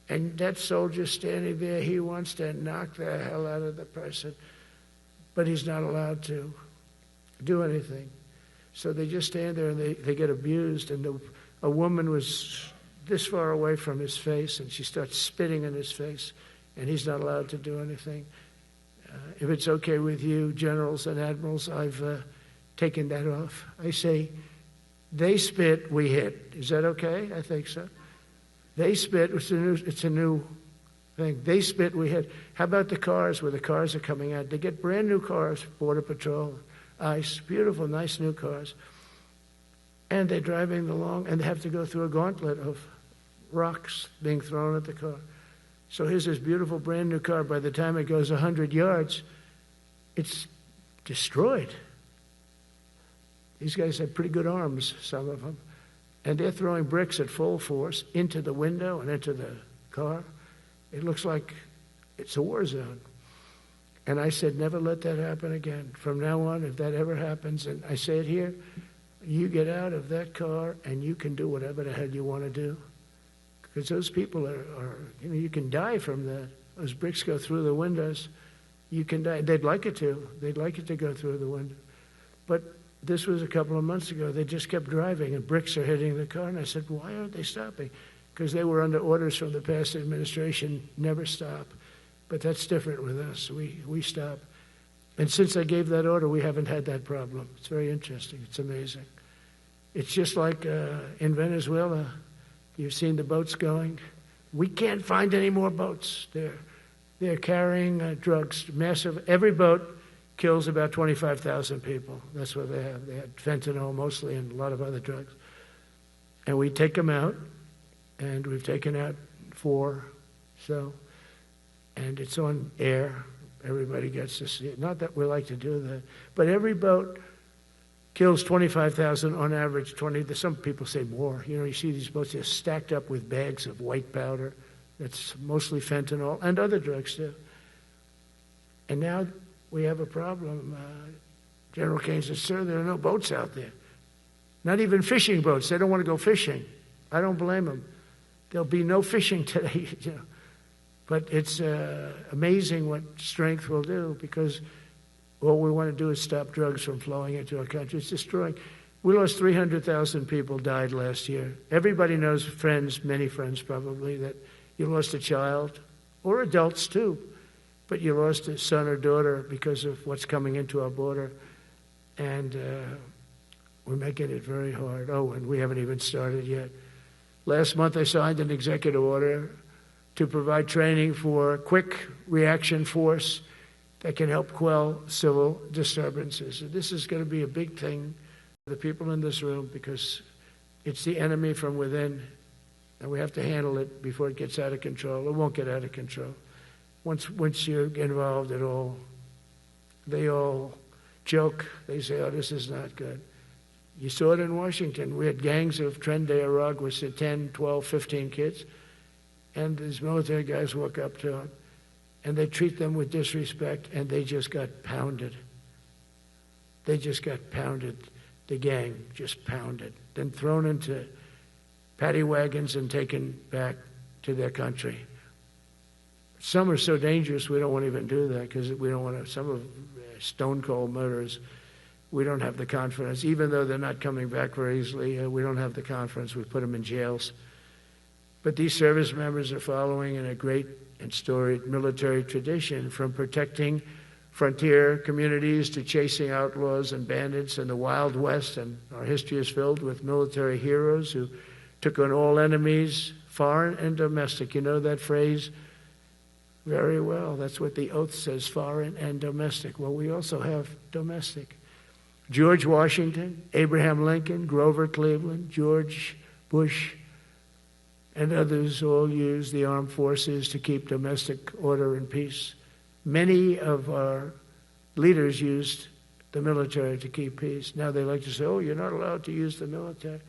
[SPEAKER 2] And that soldier standing there, he wants to knock the hell out of the person, but he's not allowed to do anything. So they just stand there, and they get abused. And a woman was this far away from his face, and she starts spitting in his face, and he's not allowed to do anything. If it's okay with you, generals and admirals, I've taken that off. I say, they spit, we hit. Is that okay? I think so. They spit, it's a new thing. They spit, we hit. How about the cars, where the cars are coming out? They get brand new cars, Border Patrol, ICE, beautiful, nice new cars. And they're driving along, and they have to go through a gauntlet of rocks being thrown at the car. So here's this beautiful brand new car. By the time it goes 100 yards, it's destroyed. These guys have pretty good arms, some of them. And they're throwing bricks at full force into the window and into the car. It looks like it's a war zone. And I said, never let that happen again. From now on, if that ever happens, and I say it here, you get out of that car and you can do whatever the hell you want to do. Because those people are you can die from that. Those bricks go through the windows. You can die. They'd like it to. They'd like it to go through the window. But this was a couple of months ago. They just kept driving, and bricks are hitting the car. And I said, why aren't they stopping? Because they were under orders from the past administration, never stop. But that's different with us. We stop. And since I gave that order, we haven't had that problem. It's very interesting. It's amazing. It's just like in Venezuela. You've seen the boats going. We can't find any more boats. They're carrying drugs, massive. Every boat kills about 25,000 people. That's what they have. They had fentanyl mostly and a lot of other drugs. And we take them out, and we've taken out 4. So, and it's on air. Everybody gets to see it. Not that we like to do that, but every boat kills 25,000 on average. 20. Some people say more. You see these boats, they're stacked up with bags of white powder. That's mostly fentanyl and other drugs too. And now we have a problem. General Kane says, sir, there are no boats out there. Not even fishing boats. They don't want to go fishing. I don't blame them. There'll be no fishing today. But it's amazing what strength will do, because all we want to do is stop drugs from flowing into our country. It's destroying. We lost 300,000 people died last year. Everybody knows friends, many friends probably, that you lost a child, or adults too, but you lost a son or daughter because of what's coming into our border. And we're making it very hard. Oh, and we haven't even started yet. Last month I signed an executive order to provide training for quick reaction force. that can help quell civil disturbances. And this is going to be a big thing for the people in this room because it's the enemy from within, and we have to handle it before it gets out of control. It won't get out of control. Once you're involved at all, they all joke. They say, oh, this is not good. You saw it in Washington. We had gangs of Tren de Arag with 10, 12, 15 kids, and these military guys walk up to them, and they treat them with disrespect, and they just got pounded. They just got pounded. The gang just pounded. Then thrown into paddy wagons and taken back to their country. Some are so dangerous we don't want to even do that because we don't want to, some of stone cold murderers, we don't have the confidence. Even though they're not coming back very easily, we don't have the confidence. We put them in jails. But these service members are following in a great and storied military tradition, from protecting frontier communities to chasing outlaws and bandits in the Wild West. And our history is filled with military heroes who took on all enemies, foreign and domestic. You know that phrase very well. That's what the oath says, foreign and domestic. Well, we also have domestic. George Washington, Abraham Lincoln, Grover Cleveland, George Bush, and others all used the armed forces to keep domestic order and peace. Many of our leaders used the military to keep peace. Now they like to say, oh, you're not allowed to use the military.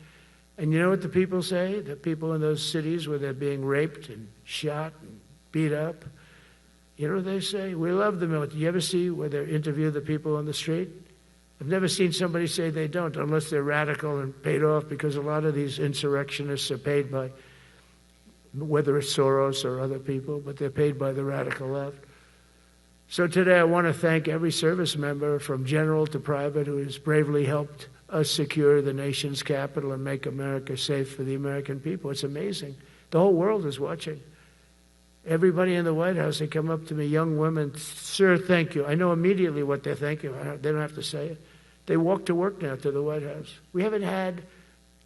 [SPEAKER 2] And you know what the people say? The people in those cities where they're being raped and shot and beat up, you know what they say? We love the military. You ever see where they interview the people on the street? I've never seen somebody say they don't, unless they're radical and paid off, because a lot of these insurrectionists are paid by, whether it's Soros or other people, but they're paid by the radical left. So today I want to thank every service member from general to private who has bravely helped us secure the nation's capital and make America safe for the American people. It's amazing. The whole world is watching. Everybody in the White House, they come up to me, young women, sir, thank you. I know immediately what they're thanking. They don't have to say it. They walk to work now to the White House. We haven't had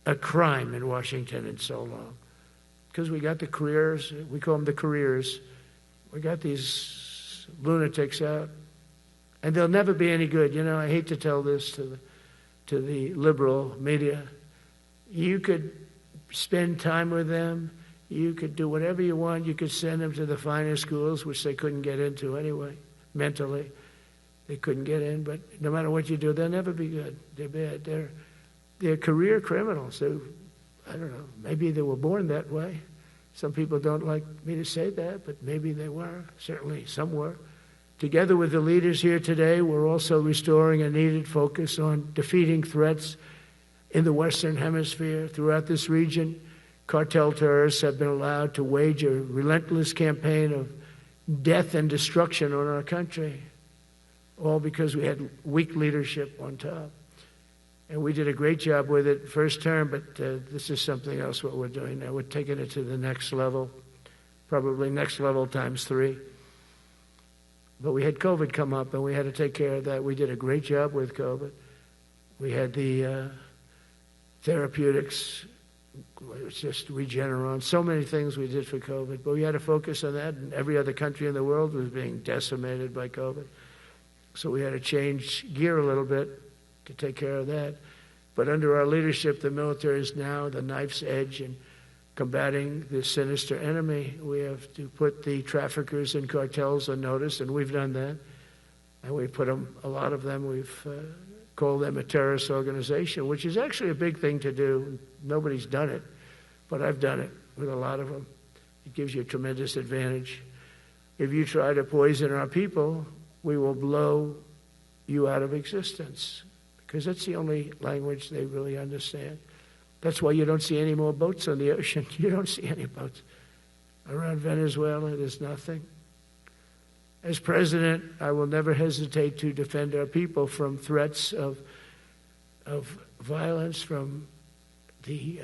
[SPEAKER 2] a crime in Washington in so long because we got the careers. We call them the careers. We got these lunatics out, and they'll never be any good. You know, I hate to tell this to the liberal media. You could spend time with them. You could do whatever you want. You could send them to the finer schools, which they couldn't get into anyway, mentally. They couldn't get in, but no matter what you do, they'll never be good. They're bad. They're career criminals. I don't know, maybe they were born that way. Some people don't like me to say that, but maybe they were. Certainly some were. Together with the leaders here today, we're also restoring a needed focus on defeating threats in the Western Hemisphere. Throughout this region, cartel terrorists have been allowed to wage a relentless campaign of death and destruction on our country, all because we had weak leadership on top. And we did a great job with it first term, but this is something else what we're doing now. We're taking it to the next level, probably next level times 3. But we had COVID come up, and we had to take care of that. We did a great job with COVID. We had the therapeutics. It's just Regeneron. So many things we did for COVID. But we had to focus on that, and every other country in the world was being decimated by COVID. So we had to change gear a little bit to take care of that. But under our leadership, the military is now the knife's edge in combating this sinister enemy. We have to put the traffickers and cartels on notice, and we've done that. And we put them, a lot of them, we've called them a terrorist organization, which is actually a big thing to do. Nobody's done it, but I've done it with a lot of them. It gives you a tremendous advantage. If you try to poison our people, we will blow you out of existence, because that's the only language they really understand. That's why you don't see any more boats on the ocean. You don't see any boats. Around Venezuela, there's nothing. As president, I will never hesitate to defend our people from threats of violence, from the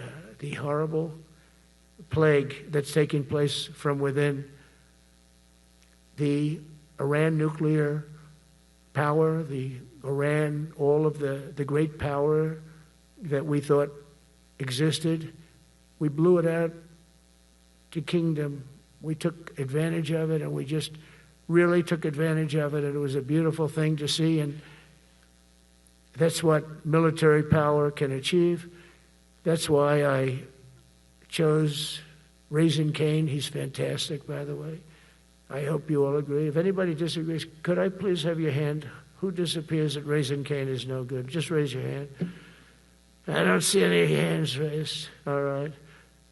[SPEAKER 2] horrible plague that's taking place from within. The Iran nuclear power, the Iran, all of the great power that we thought existed, we blew it out to kingdom. We took advantage of it, and we just really took advantage of it, and it was a beautiful thing to see, and that's what military power can achieve. That's why I chose Raising Cane. He's fantastic, by the way. I hope you all agree. If anybody disagrees, could I please have your hand? Who disappears that Raising Cane is no good? Just raise your hand. I don't see any hands raised. All right.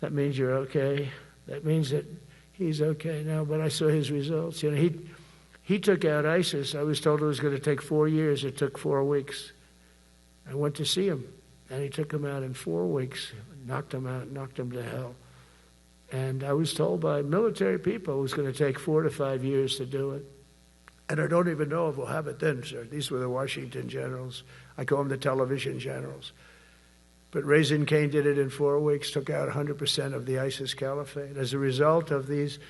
[SPEAKER 2] That means you're okay. That means that he's okay now, but I saw his results. You know, he took out ISIS. I was told it was going to take 4 years. It took 4 weeks. I went to see him, and he took him out in 4 weeks, knocked him out, knocked him to hell. And I was told by military people it was going to take 4 to 5 years to do it. And I don't even know if we'll have it then, sir. These were the Washington generals. I call them the television generals. But Raising Cane did it in 4 weeks, took out 100% of the ISIS caliphate. As a result of these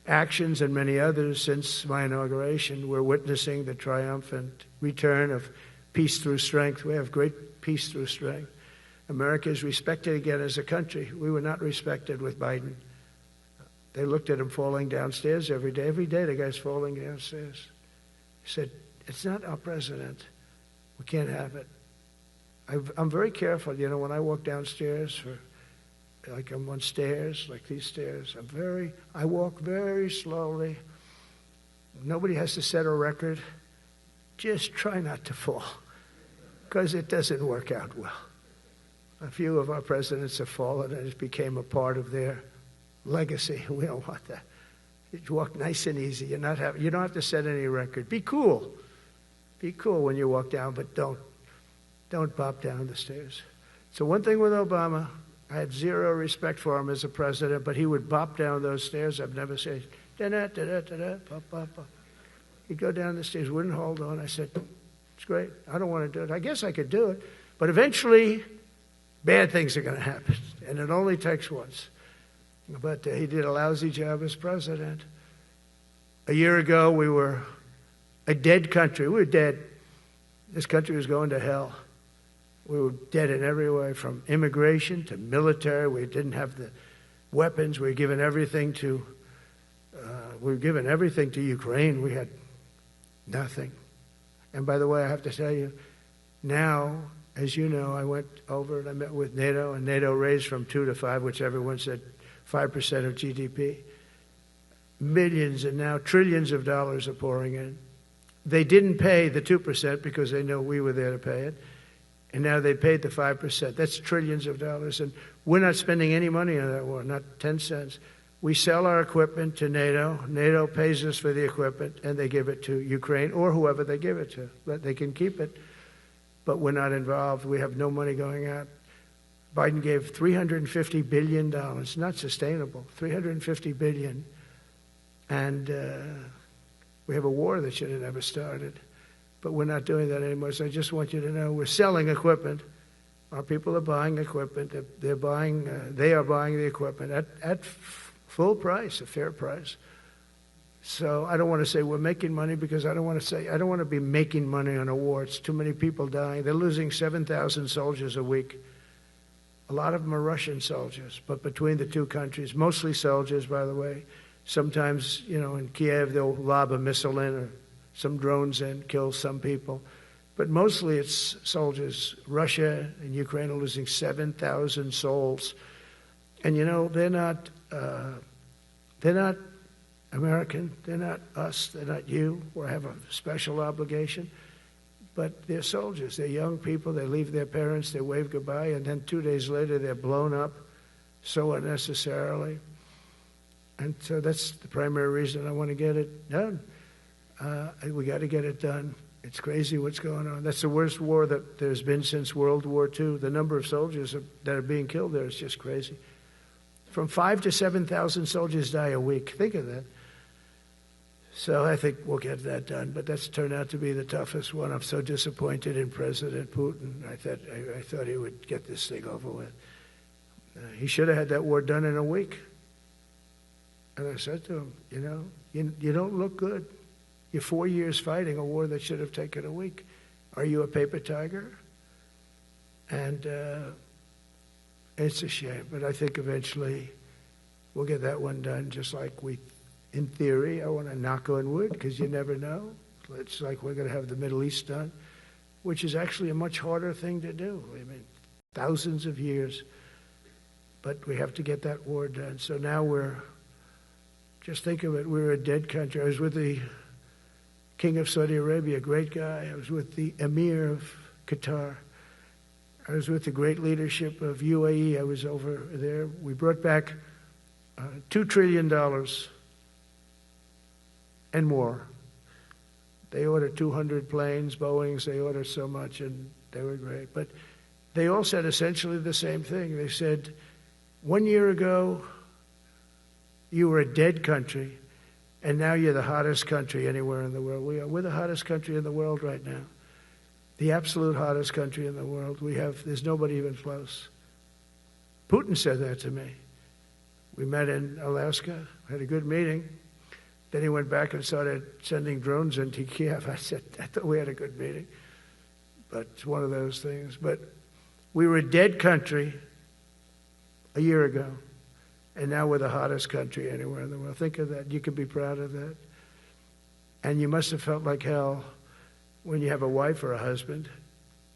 [SPEAKER 2] actions and many others since my inauguration, we're witnessing the triumphant return of peace through strength. We have great peace through strength. America is respected again as a country. We were not respected with Biden. They looked at him falling downstairs every day. Every day the guy's falling downstairs. He said, it's not our president. We can't have it. I'm very careful, you know, when I walk downstairs, like I'm on stairs, like these stairs, I walk very slowly. Nobody has to set a record. Just try not to fall, because it doesn't work out well. A few of our presidents have fallen, and it became a part of their legacy. We don't want that. You walk nice and easy. You don't have to set any record. Be cool. Be cool when you walk down, but don't bop down the stairs. So one thing with Obama, I had zero respect for him as a president, but he would bop down those stairs. I've never said, da-da-da-da-da-da, bop, bop, bop. He'd go down the stairs, wouldn't hold on. I said, it's great. I don't want to do it. I guess I could do it. But eventually, bad things are going to happen, and it only takes once. But he did a lousy job as president. A year ago, we were a dead country. We were dead. This country was going to hell. We were dead in every way, from immigration to military. We didn't have the weapons. We were given everything to Ukraine. We had nothing. And by the way, I have to tell you, now, as you know, I went over and I met with NATO, and NATO raised from 2 to 5, which everyone said 5% of GDP. Millions and now trillions of dollars are pouring in. They didn't pay the 2% because they know we were there to pay it. And now they paid the 5%. That's trillions of dollars. And we're not spending any money on that war, not 10 cents. We sell our equipment to NATO. NATO pays us for the equipment, and they give it to Ukraine or whoever they give it to. But they can keep it. But we're not involved. We have no money going out. Biden gave $350 billion. Not sustainable. $350 billion. And we have a war that should have never started. But we're not doing that anymore. So I just want you to know we're selling equipment. Our people are buying equipment. They are buying the equipment at full price, a fair price. So I don't want to say we're making money, because I don't want to be making money on a war. It's too many people dying. They're losing 7,000 soldiers a week. A lot of them are Russian soldiers, but between the two countries, mostly soldiers, by the way. Sometimes, you know, in Kiev, they'll lob a missile in, or some drones in, kill some people. But mostly it's soldiers. Russia and Ukraine are losing 7,000 souls. And, you know, they're not American. They're not us. They're not you. We have a special obligation. But they're soldiers. They're young people. They leave their parents. They wave goodbye. And then 2 days later, they're blown up so unnecessarily. And so that's the primary reason I want to get it done. We got to get it done. It's crazy what's going on. That's the worst war that there's been since World War II. The number of soldiers that are being killed there is just crazy. From 5,000 to 7,000 soldiers die a week. Think of that. So I think we'll get that done. But that's turned out to be the toughest one. I'm so disappointed in President Putin. I thought he would get this thing over with. He should have had that war done in a week. And I said to him, you know, you don't look good. You're 4 years fighting a war that should have taken a week. Are you a paper tiger? And it's a shame, but I think eventually we'll get that one done, just like we in theory. I want to knock on wood because you never know. It's like we're going to have the Middle East done, which is actually a much harder thing to do. I mean, thousands of years. But we have to get that war done. So now just think of it, we're a dead country. I was with the King of Saudi Arabia, a great guy. I was with the Emir of Qatar. I was with the great leadership of UAE. I was over there. We brought back $2 trillion and more. They ordered 200 planes, Boeings. They ordered so much, and they were great. But they all said essentially the same thing. They said, 1 year ago, you were a dead country, and now you're the hottest country anywhere in the world. We're the hottest country in the world right now. The absolute hottest country in the world. There's nobody even close. Putin said that to me. We met in Alaska, had a good meeting. Then he went back and started sending drones into Kiev. I thought we had a good meeting. But it's one of those things. But we were a dead country a year ago, and now we're the hottest country anywhere in the world. Think of that. You can be proud of that. And you must have felt like hell when you have a wife or a husband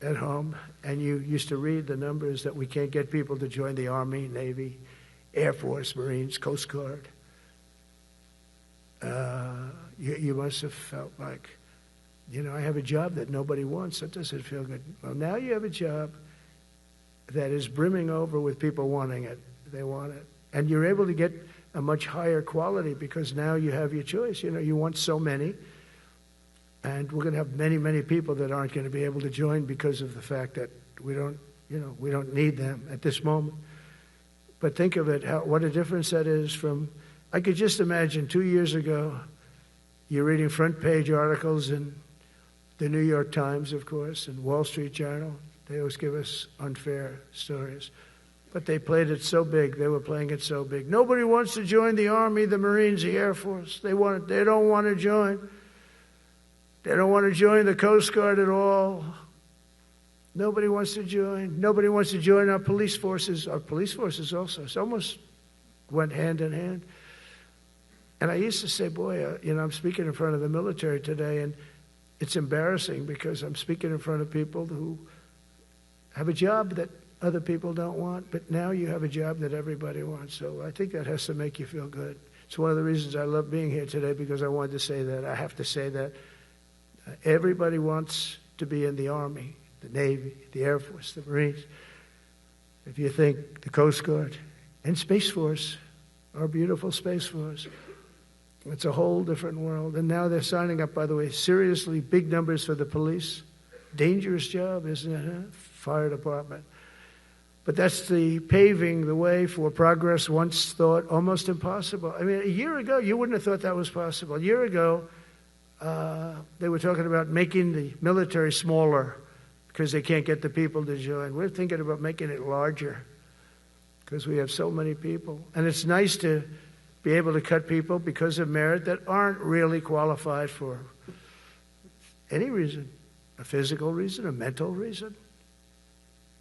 [SPEAKER 2] at home, and you used to read the numbers that we can't get people to join the Army, Navy, Air Force, Marines, Coast Guard. You must have felt like, I have a job that nobody wants. That doesn't feel good. Well, now you have a job that is brimming over with people wanting it. They want it. And you're able to get a much higher quality because now you have your choice. You want so many. And we're going to have many, many people that aren't going to be able to join because of the fact that we don't need them at this moment. But think of it, what a difference that is from, I could just imagine 2 years ago, you're reading front page articles in the New York Times, of course, and Wall Street Journal. They always give us unfair stories. But they played it so big. They were playing it so big. Nobody wants to join the Army, the Marines, the Air Force. They don't want to join. They don't want to join the Coast Guard at all. Nobody wants to join. Nobody wants to join our police forces. Our police forces also. It's almost went hand in hand. And I used to say, boy, I'm speaking in front of the military today, and it's embarrassing because I'm speaking in front of people who have a job that other people don't want, but now you have a job that everybody wants. So I think that has to make you feel good. It's one of the reasons I love being here today, because I wanted to say that. I have to say that. Everybody wants to be in the Army, the Navy, the Air Force, the Marines. If you think the Coast Guard and Space Force, our beautiful Space Force, it's a whole different world. And now they're signing up, by the way, seriously big numbers for the police. Dangerous job, isn't it? Huh? Fire department. But that's the paving the way for progress once thought almost impossible. I mean, a year ago, you wouldn't have thought that was possible. A year ago, they were talking about making the military smaller because they can't get the people to join. We're thinking about making it larger because we have so many people. And it's nice to be able to cut people because of merit that aren't really qualified for any reason, a physical reason, a mental reason.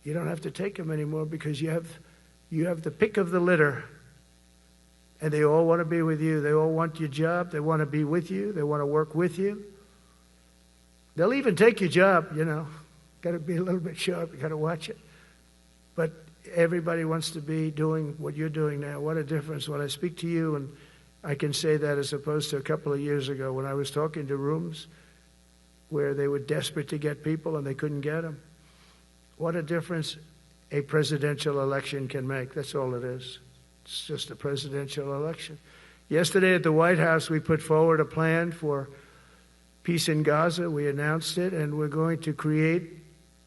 [SPEAKER 2] You don't have to take them anymore because you have the pick of the litter. And they all want to be with you. They all want your job. They want to be with you. They want to work with you. They'll even take your job, Got to be a little bit sharp. You got to watch it. But everybody wants to be doing what you're doing now. What a difference when I speak to you, and I can say that as opposed to a couple of years ago when I was talking to rooms where they were desperate to get people and they couldn't get them. What a difference a presidential election can make. That's all it is. It's just a presidential election. Yesterday at the White House, we put forward a plan for peace in Gaza. We announced it, and we're going to create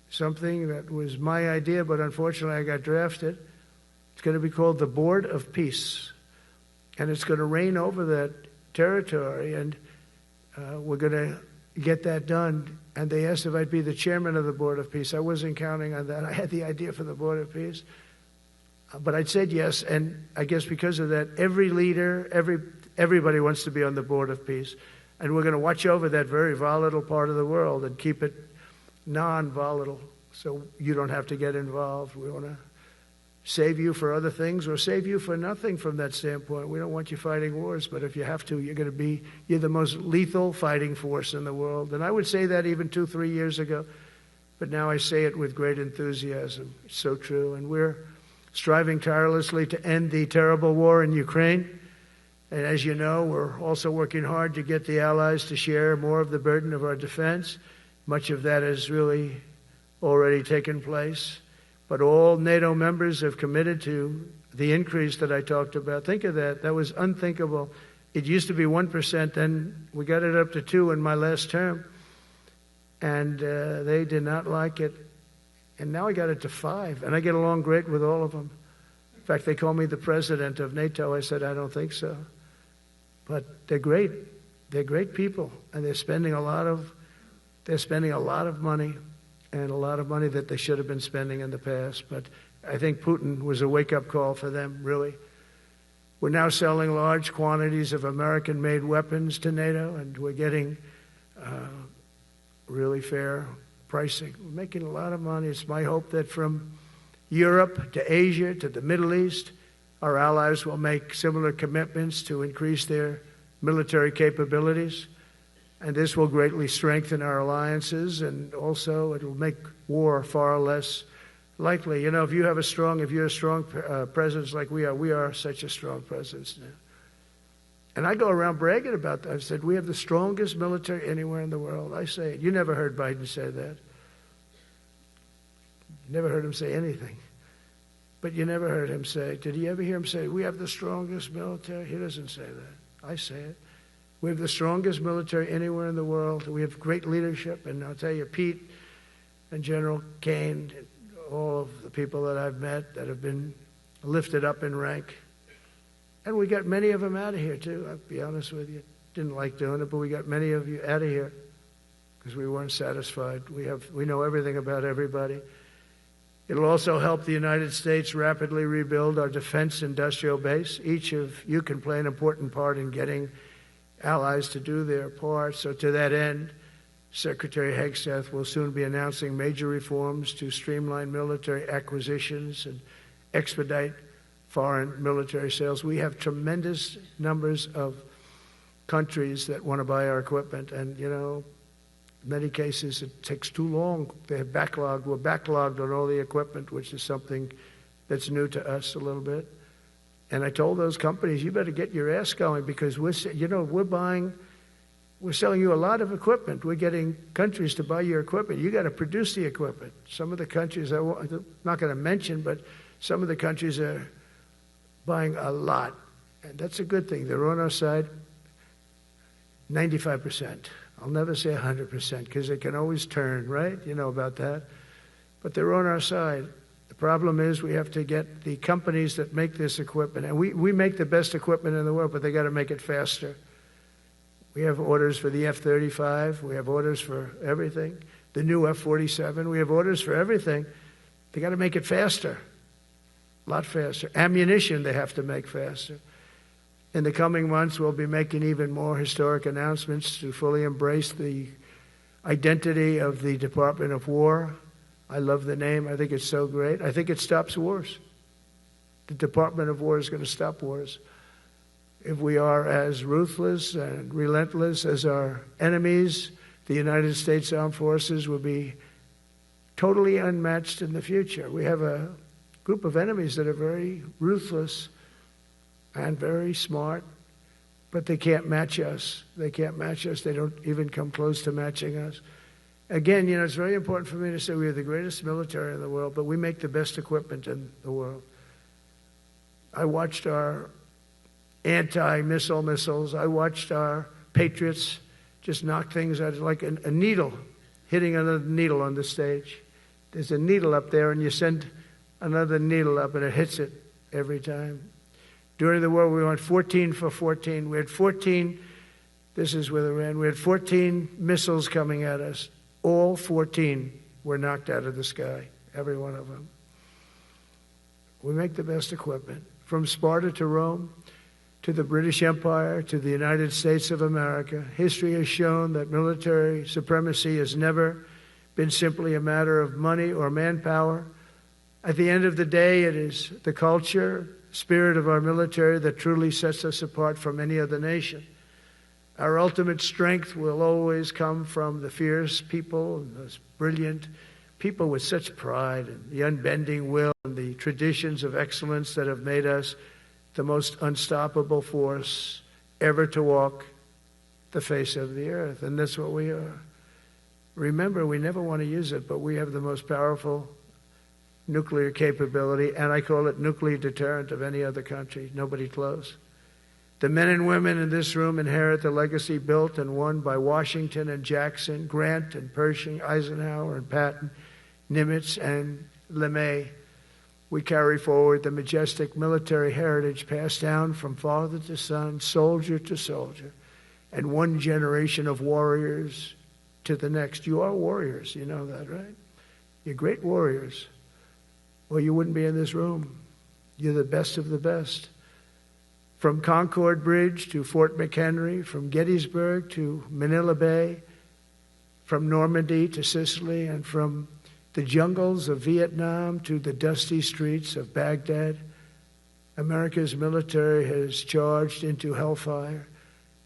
[SPEAKER 2] something that was my idea, but unfortunately I got drafted. It's going to be called the Board of Peace, and it's going to reign over that territory, and we're going to get that done. And they asked if I'd be the chairman of the Board of Peace. I wasn't counting on that. I had the idea for the Board of Peace. But I said yes, and I guess because of that, every leader, everybody wants to be on the Board of Peace. And we're going to watch over that very volatile part of the world and keep it non-volatile so you don't have to get involved. We want to save you for other things or save you for nothing from that standpoint. We don't want you fighting wars, but if you have to, you're the most lethal fighting force in the world. And I would say that even 2-3 years ago, but now I say it with great enthusiasm. It's so true. And we're striving tirelessly to end the terrible war in Ukraine. And as you know, we're also working hard to get the allies to share more of the burden of our defense. Much of that has really already taken place. But all NATO members have committed to the increase that I talked about. Think of that. That was unthinkable. It used to be 1%, then we got it up to 2% in my last term. And they did not like it. And now I got it to 5%. And I get along great with all of them. In fact, they call me the president of NATO. I said, I don't think so. But they're great. They're great people. And they're spending a lot of money. And a lot of money that they should have been spending in the past. But I think Putin was a wake-up call for them, really. We're now selling large quantities of American-made weapons to NATO, and we're getting really fair pricing. We're making a lot of money. It's my hope that from Europe to Asia to the Middle East, our allies will make similar commitments to increase their military capabilities. And this will greatly strengthen our alliances, and also it will make war far less likely. You know, if you're a strong presence like we are such a strong presence now. And I go around bragging about that. I've said, we have the strongest military anywhere in the world. I say it. You never heard Biden say that. You never heard him say anything. But you never heard him say, did you ever hear him say, we have the strongest military? He doesn't say that. I say it. We have the strongest military anywhere in the world. We have great leadership. And I'll tell you, Pete and General Kane, all of the people that I've met that have been lifted up in rank. And we got many of them out of here, too. I'll be honest with you. Didn't like doing it, but we got many of you out of here because we weren't satisfied. We know everything about everybody. It'll also help the United States rapidly rebuild our defense industrial base. Each of you can play an important part in getting allies to do their part. So to that end, Secretary Hegstaff will soon be announcing major reforms to streamline military acquisitions and expedite foreign military sales. We have tremendous numbers of countries that want to buy our equipment, and, you know, in many cases it takes too long. They're backlogged. We're backlogged on all the equipment, which is something that's new to us a little bit. And I told those companies, you better get your ass going because we're selling you a lot of equipment. We're getting countries to buy your equipment. You got to produce the equipment. Some of the countries, I'm not going to mention, but some of the countries are buying a lot. And that's a good thing. They're on our side 95%. I'll never say 100% because they can always turn, right? You know about that. But they're on our side. The problem is we have to get the companies that make this equipment, and we make the best equipment in the world, but they got to make it faster. We have orders for the F-35. We have orders for everything. The new F-47. We have orders for everything. They got to make it faster, a lot faster. Ammunition they have to make faster. In the coming months, we'll be making even more historic announcements to fully embrace the identity of the Department of War. I love the name. I think it's so great. I think it stops wars. The Department of War is going to stop wars. If we are as ruthless and relentless as our enemies, the United States Armed Forces will be totally unmatched in the future. We have a group of enemies that are very ruthless and very smart, but they can't match us. They can't match us. They don't even come close to matching us. Again, you know, it's very important for me to say we are the greatest military in the world, but we make the best equipment in the world. I watched our anti-missile missiles. I watched our Patriots just knock things out like a needle, hitting another needle on the stage. There's a needle up there, and you send another needle up, and it hits it every time. During the war, we went 14 for 14. We had 14, this is with Iran, we had 14 missiles coming at us. All 14 were knocked out of the sky, every one of them. We make the best equipment. From Sparta to Rome, to the British Empire, to the United States of America, history has shown that military supremacy has never been simply a matter of money or manpower, At the end of the day, it is the culture, spirit of our military that truly sets us apart from any other nation. Our ultimate strength will always come from the fierce people and those brilliant people with such pride and the unbending will and the traditions of excellence that have made us the most unstoppable force ever to walk the face of the earth. And that's what we are. Remember, we never want to use it, but we have the most powerful nuclear capability, and I call it nuclear deterrent of any other country. Nobody close. The men and women in this room inherit the legacy built and won by Washington and Jackson, Grant and Pershing, Eisenhower and Patton, Nimitz and LeMay. We carry forward the majestic military heritage passed down from father to son, soldier to soldier, and one generation of warriors to the next. You are warriors, you know that, right? You're great warriors. Well, you wouldn't be in this room. You're the best of the best. From Concord Bridge to Fort McHenry, from Gettysburg to Manila Bay, from Normandy to Sicily, and from the jungles of Vietnam to the dusty streets of Baghdad, America's military has charged into hellfire,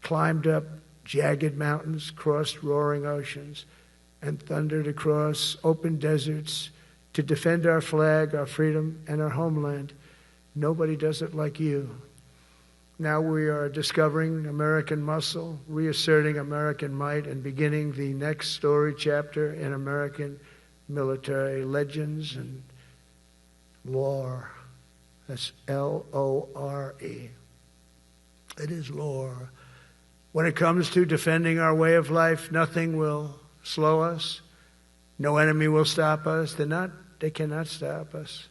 [SPEAKER 2] climbed up jagged mountains, crossed roaring oceans, and thundered across open deserts to defend our flag, our freedom, and our homeland. Nobody does it like you. Now we are discovering American muscle, reasserting American might, and beginning the next story chapter in American military legends and lore. That's L-O-R-E. It is lore. When it comes to defending our way of life, nothing will slow us. No enemy will stop us. They cannot stop us.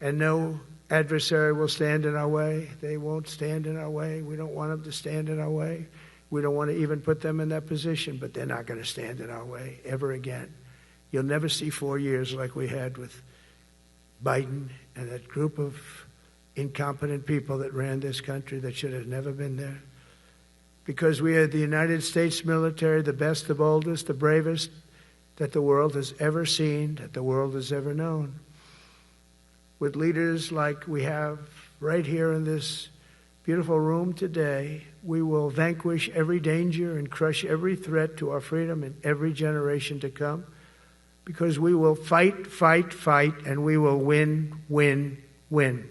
[SPEAKER 2] And no adversary will stand in our way. They won't stand in our way. We don't want them to stand in our way. We don't want to even put them in that position, but they're not going to stand in our way ever again. You'll never see 4 years like we had with Biden and that group of incompetent people that ran this country that should have never been there. Because we are the United States military, the best, the boldest, the bravest that the world has ever seen, that the world has ever known. With leaders like we have right here in this beautiful room today, we will vanquish every danger and crush every threat to our freedom in every generation to come, because we will fight, fight, fight, and we will win, win, win.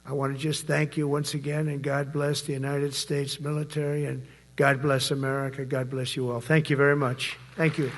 [SPEAKER 2] I want to just thank you once again, and God bless the United States military, and God bless America. God bless you all. Thank you very much. Thank you.